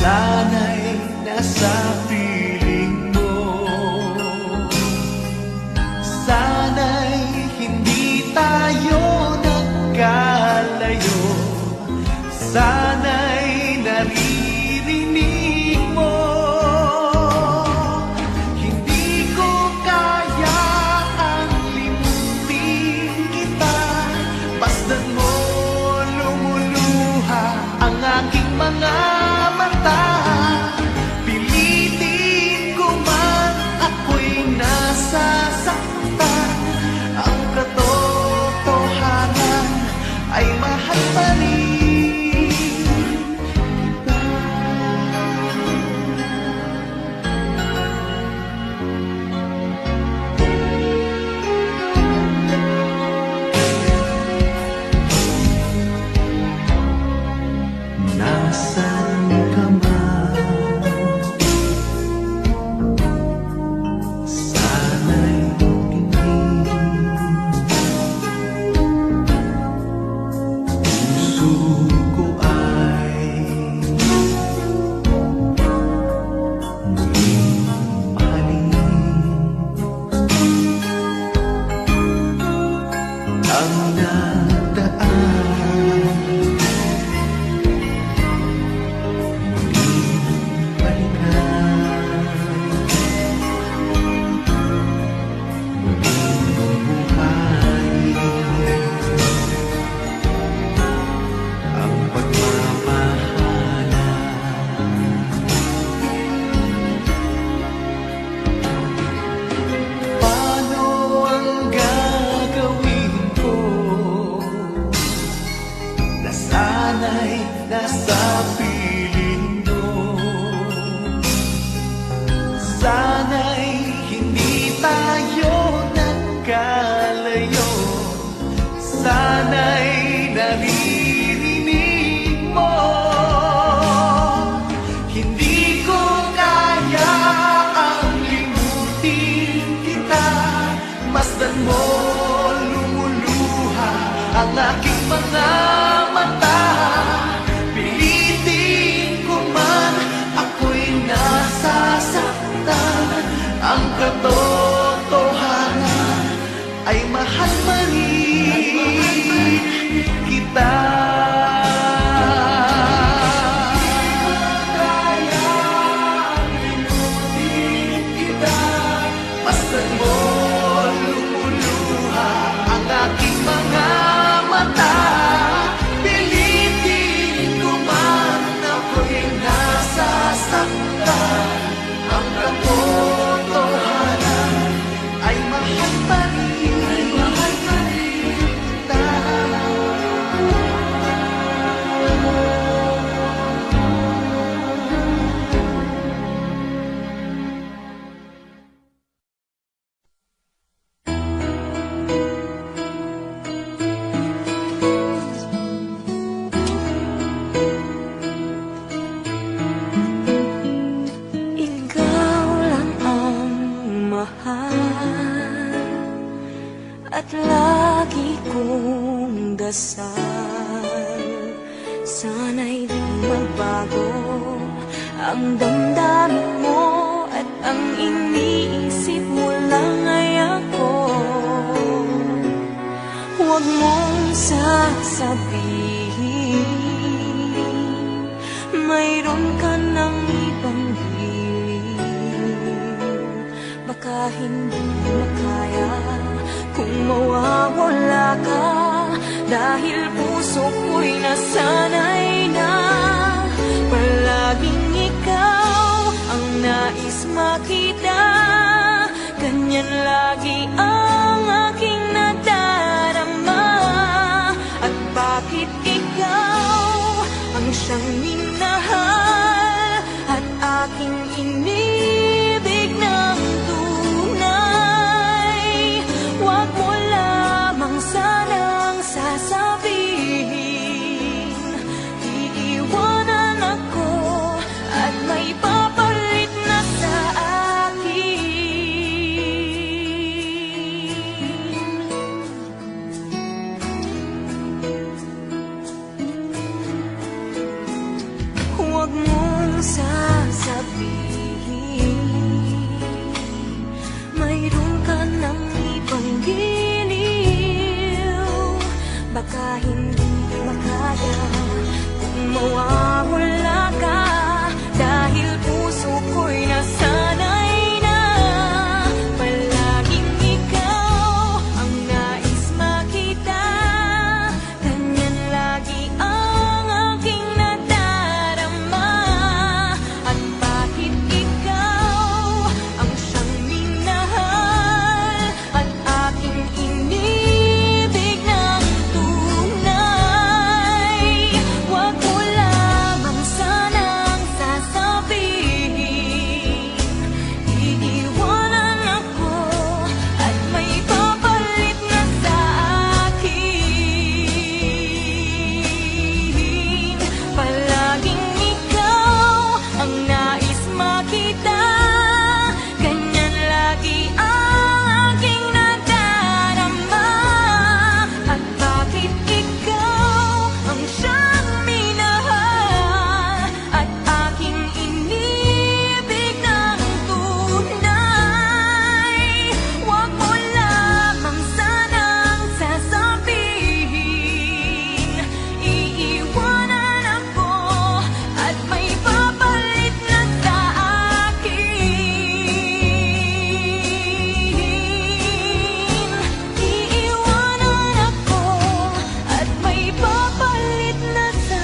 sana'y nasa piling mo. Sana'y hindi tayo nagkalayo. Sana'y naririnig mo. Hindi ko kaya ang limutin kita. Pasdan mo lumuluha ang aking mga mata. Pilitin ko man ako'y nasasaktan. Ang katotohanan ay mahal pa rin. Nasaan ka man, sana'y tingin. Puso ko ay muling mahalin. Ang nagdaan nasa piling mo. Sana'y hindi tayo nagkalayo. Sana'y naririnig mo. Hindi ko kaya ang limutin kita. Masdan mo lumuluha ang aking mga mata. Pilitin ko man ako'y nasasaktan. Ang katotohanan ay mahal pa rin kita. Kaya ang limutin kita. Masdan mo lumuluha ang aking mga mata. Ang katotohanan ay mahal pa rin kita. At lagi kong dasal, sana'y di magbago ang damdamin mo at ang iniisip mo lang ay ako. Huwag mong sasabihin mayroon ka ng ibang hiling. Baka hindi makaya kung mawawala ka, dahil puso ko'y nasanay na palaging ikaw ang nais makita. Ganyan lagi ang aking nadarama. At bakit ikaw ang siyang minahal at aking inibig ng tunay? Huwag mo lamang sanang sasabihin, di mong sasabihin? Mayroon ka ng ibang giliw, baka hindi makaya kung mawawala ka, dahil puso ko'y nasanay na palaging ikaw ang nais makita. Ganyan lagi ang aking nadarama, at bakit ikaw ang siyang minahal at aking inibig ng tunay? Huwag mo lamang sanang sasabihin, iiwanan ako at may papalit na sa akin. Palaging ikaw ang nais makita, ganyan lagi ang aking nadarama, at bakit ikaw ang siyang minahal at aking inibig ng tunay? Huwag mo lamang sanang sasabihin, iiwanan ako at may papalit na sa akin. Iiwanan ako at may papalit na sa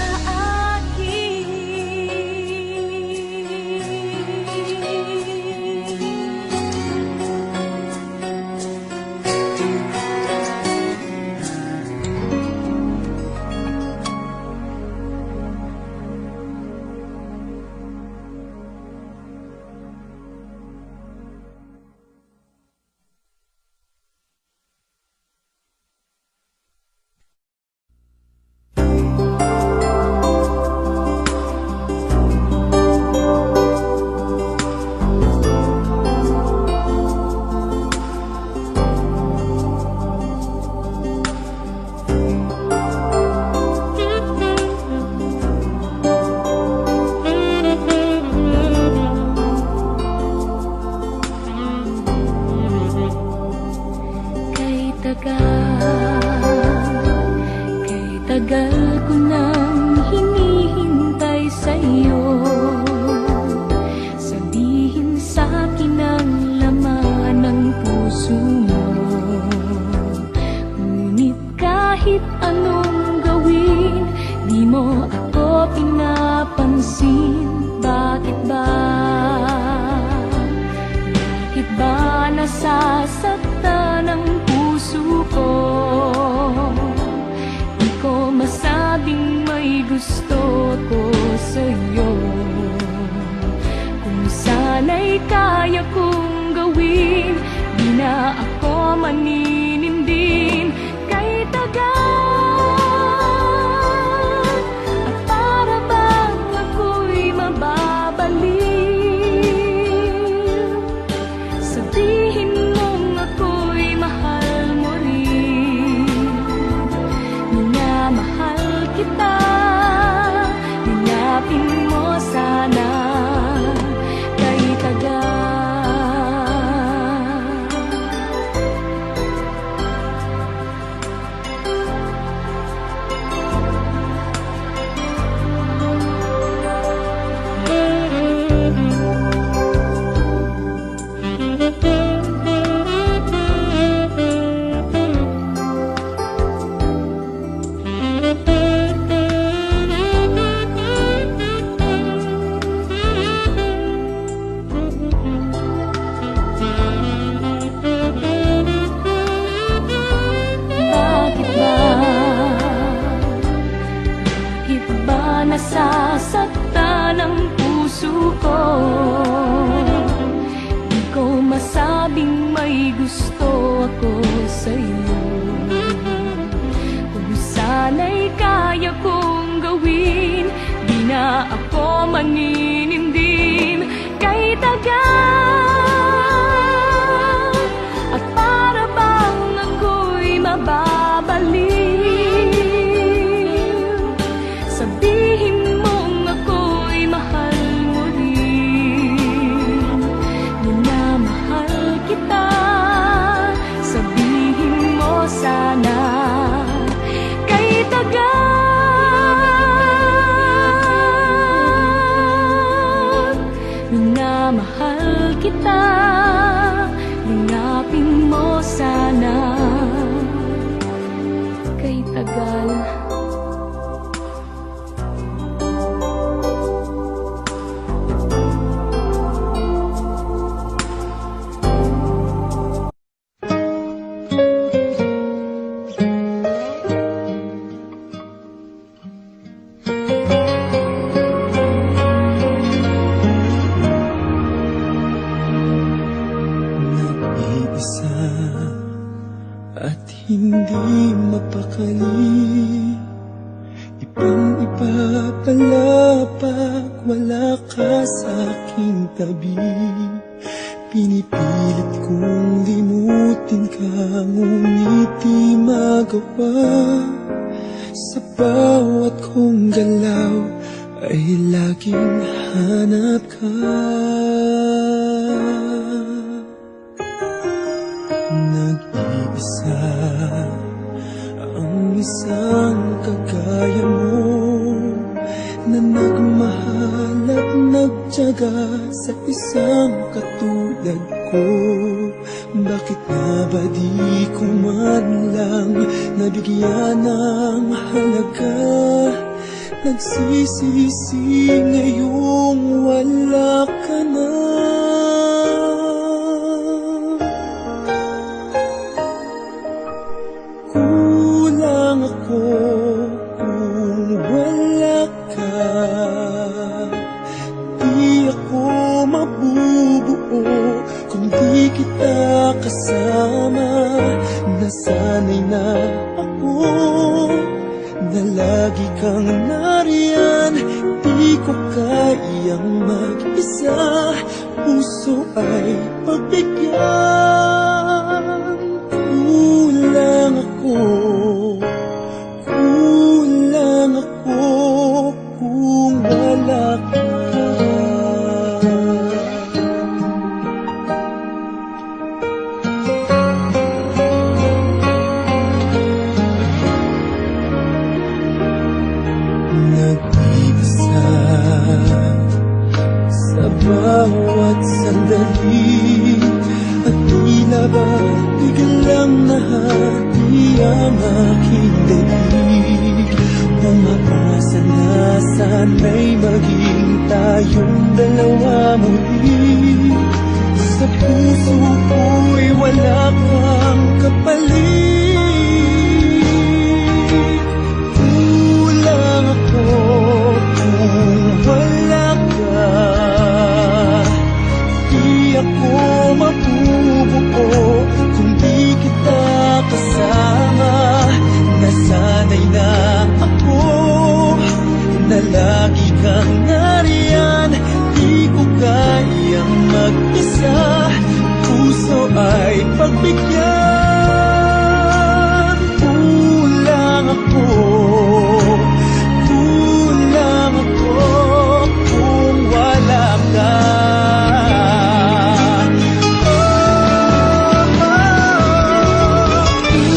Kay tagal ko nang hinihintay sa'yo, sabihin sa'kin ang laman ng puso mo. Ngunit kahit anong gawin, di mo ako pinapansin. Bakit ba? Bakit ba nasasaktan ang puso ko? Di ko masabing may gusto ko sa'yo. Kung sana'y kaya kong gawin, di na ako maninindin. Kay tagal at para bang ako'y mababaliw, sabihin mong ako'y mahal mo rin. Minamahal kita, linapin mo sana. Kay tagal nasasaktan ang puso ko? Di ko masabing may gusto ako sa'yo. Kung sana'y kaya kong gawin, di na ako maninindin. Kay tagal at para bang ako'y mababaliw, sabihin mong ako'y mahal matagal. Nag-iisa at hindi mapakali, ibang-iba pala pag wala ka sa aking tabi. Pinipilit kong limutin ka, ngunit di magawa. Sa bawat kong galaw ay laging hanap ka. Nag-iisa ang isang kagaya mo, na nagmahal at nagtiyaga sa isang katulad ko. Bakit nga ba di ko man lang nabigyan ng halaga? Nagsisisi ngayong wala ka na. Kulang ako kung wala ka. Di ako mabubuo kung di kita kasama. Nasanay na ako na lagi kang nariyan. Di ko kayang mag-isa, puso ay pagbigyan. Kulang ako kung wala ka. Nag-iisa sa bawat sandali, at tila ba biglang nahati ang aking daig. Umaasa na sana'y maging tayong dalawa muli. Sa puso ko'y wala kang kapalit. Kulang ako kung wala ka. Di ako mabubuo kung di kita kasama. Nasanay na ako na lagi kang nariyan. Di ko kayang mag-isa, puso ay pagbigyan. Kulang ako kung wala ka.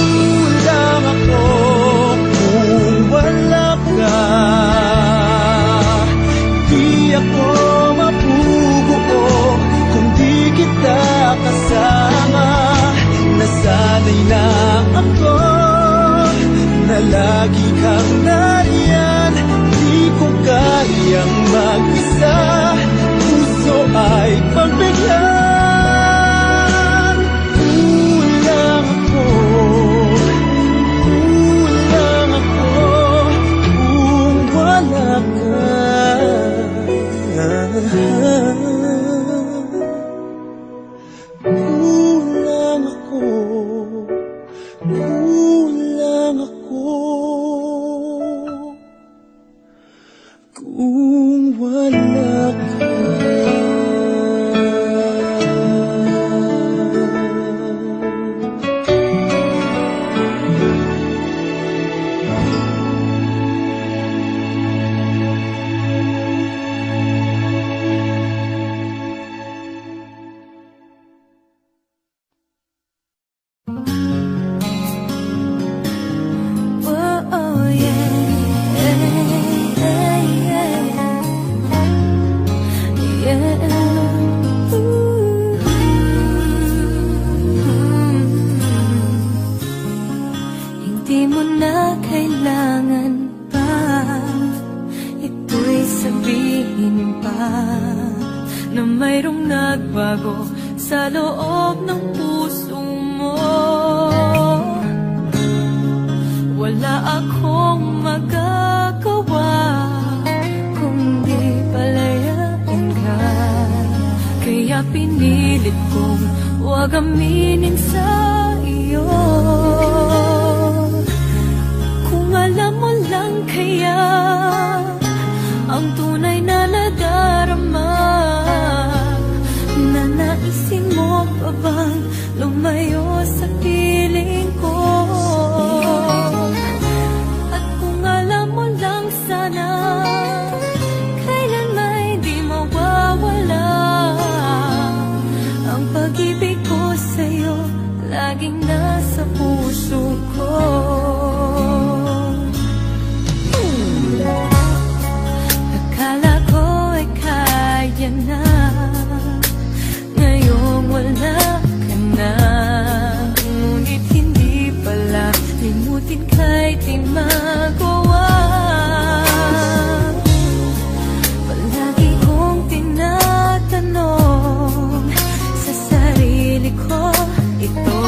Kulang ako kung wala ka. Di ako mabubuo kung di kita kasama. Nasanay na ako na lagi kang nariyan. Di ko kayang mag-isa, puso ay pagbigyan. Kulang ako kung wala ka. Kulang ako kung wala ka. na mayroong nagbago sa loob ng puso mo. Wala akong magagawa kundi palayain ka. Kaya pinilit kong huwag aminin sa iyo. Kung alam mo lang kaya ang tunay na nadarama, na naisin mo pa bang lumayo sa piling ko? At kung alam mo lang sana, kailan may di mawawala ang pag-ibig ko sa'yo, laging nasa puso ko. Akala ko ay kaya na, ngayong wala ka na. Ngunit hindi pala, limutin kahit di magawa. Palagi kong tinatanong sa sarili ko ito,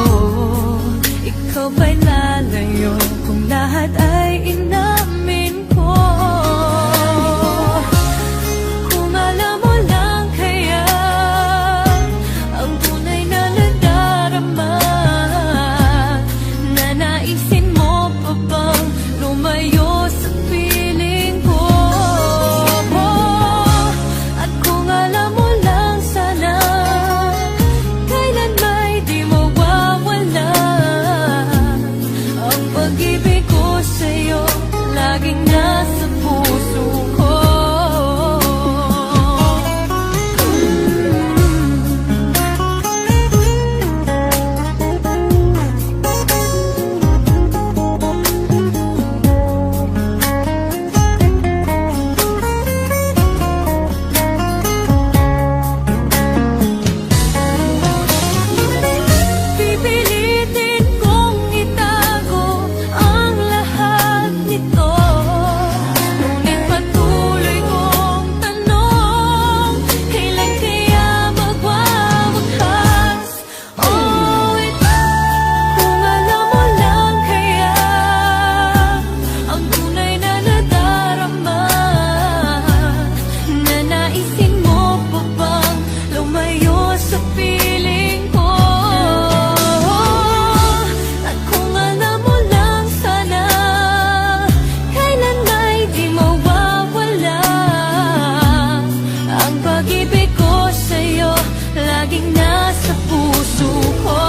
ikaw ba'y lalayo kung lahat ay inamin ko? Kung alam mo lang kaya ang tunay na nadarama, na naisin mo pa bang lumayo sa piling ko? At kung alam mo lang sana, kailan may di mawawala ang pag-ibig ko sa'yo, laging nasa puso ko. Pipilitin kong itago ang lahat nito, ngunit patuloy kong tanong, kailan kaya magwawakas? Oh, ito. Kung alam mo lang kaya ang tunay na nadarama, na naisin mo pa bang lumayo sa piling ko? At kung alam mo lang sana, kailan may di mawawala ang pag-ibig ko sa'yo, laging nasa puso ko.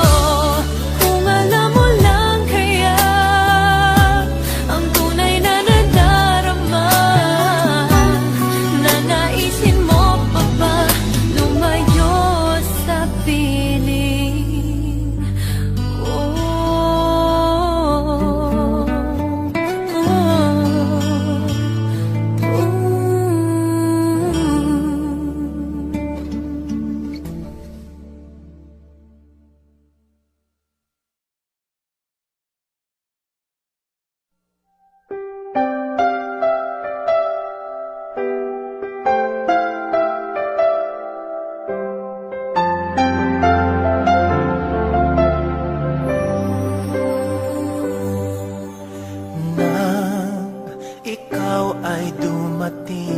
Kung alam mo lang kaya ang tunay na nadarama, na naisin mo pa ba lumayo sa piling ko? Nang ikaw ay dumating,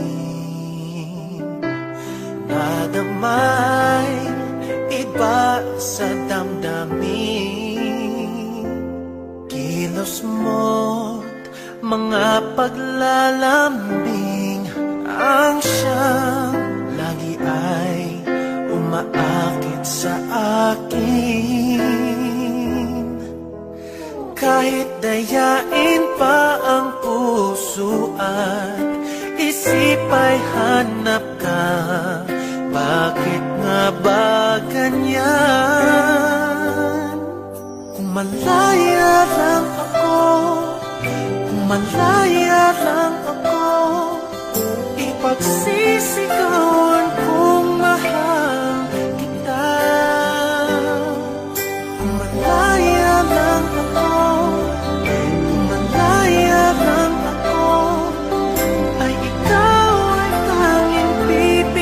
nadamay iba sa damdamin. Kilos mo't mga paglalambing ang siyang lagi ay umaakit sa akin. Kahit dayain pa ang puso at isip ay hanap ka, bakit nga ba ganyan? Kung malaya lang ako, kung malaya lang ako, ipagsisigawan kong mahal kita. Kung malaya lang ako, kung malaya lang ako, ay ikaw ay tanging bibig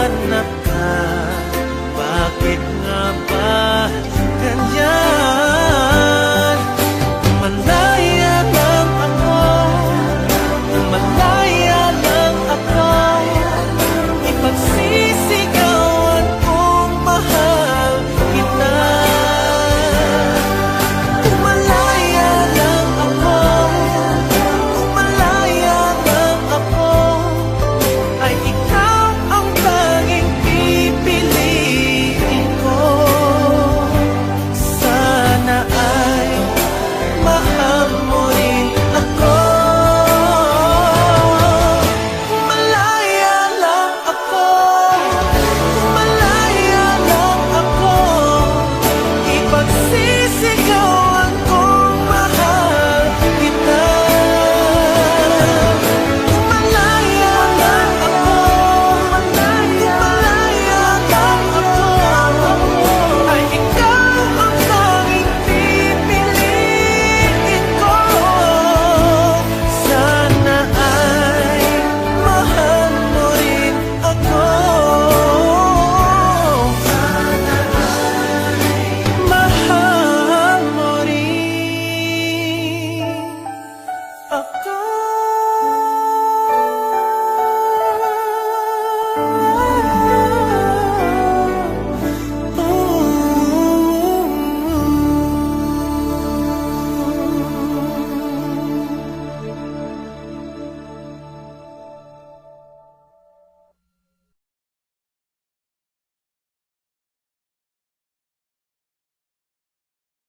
man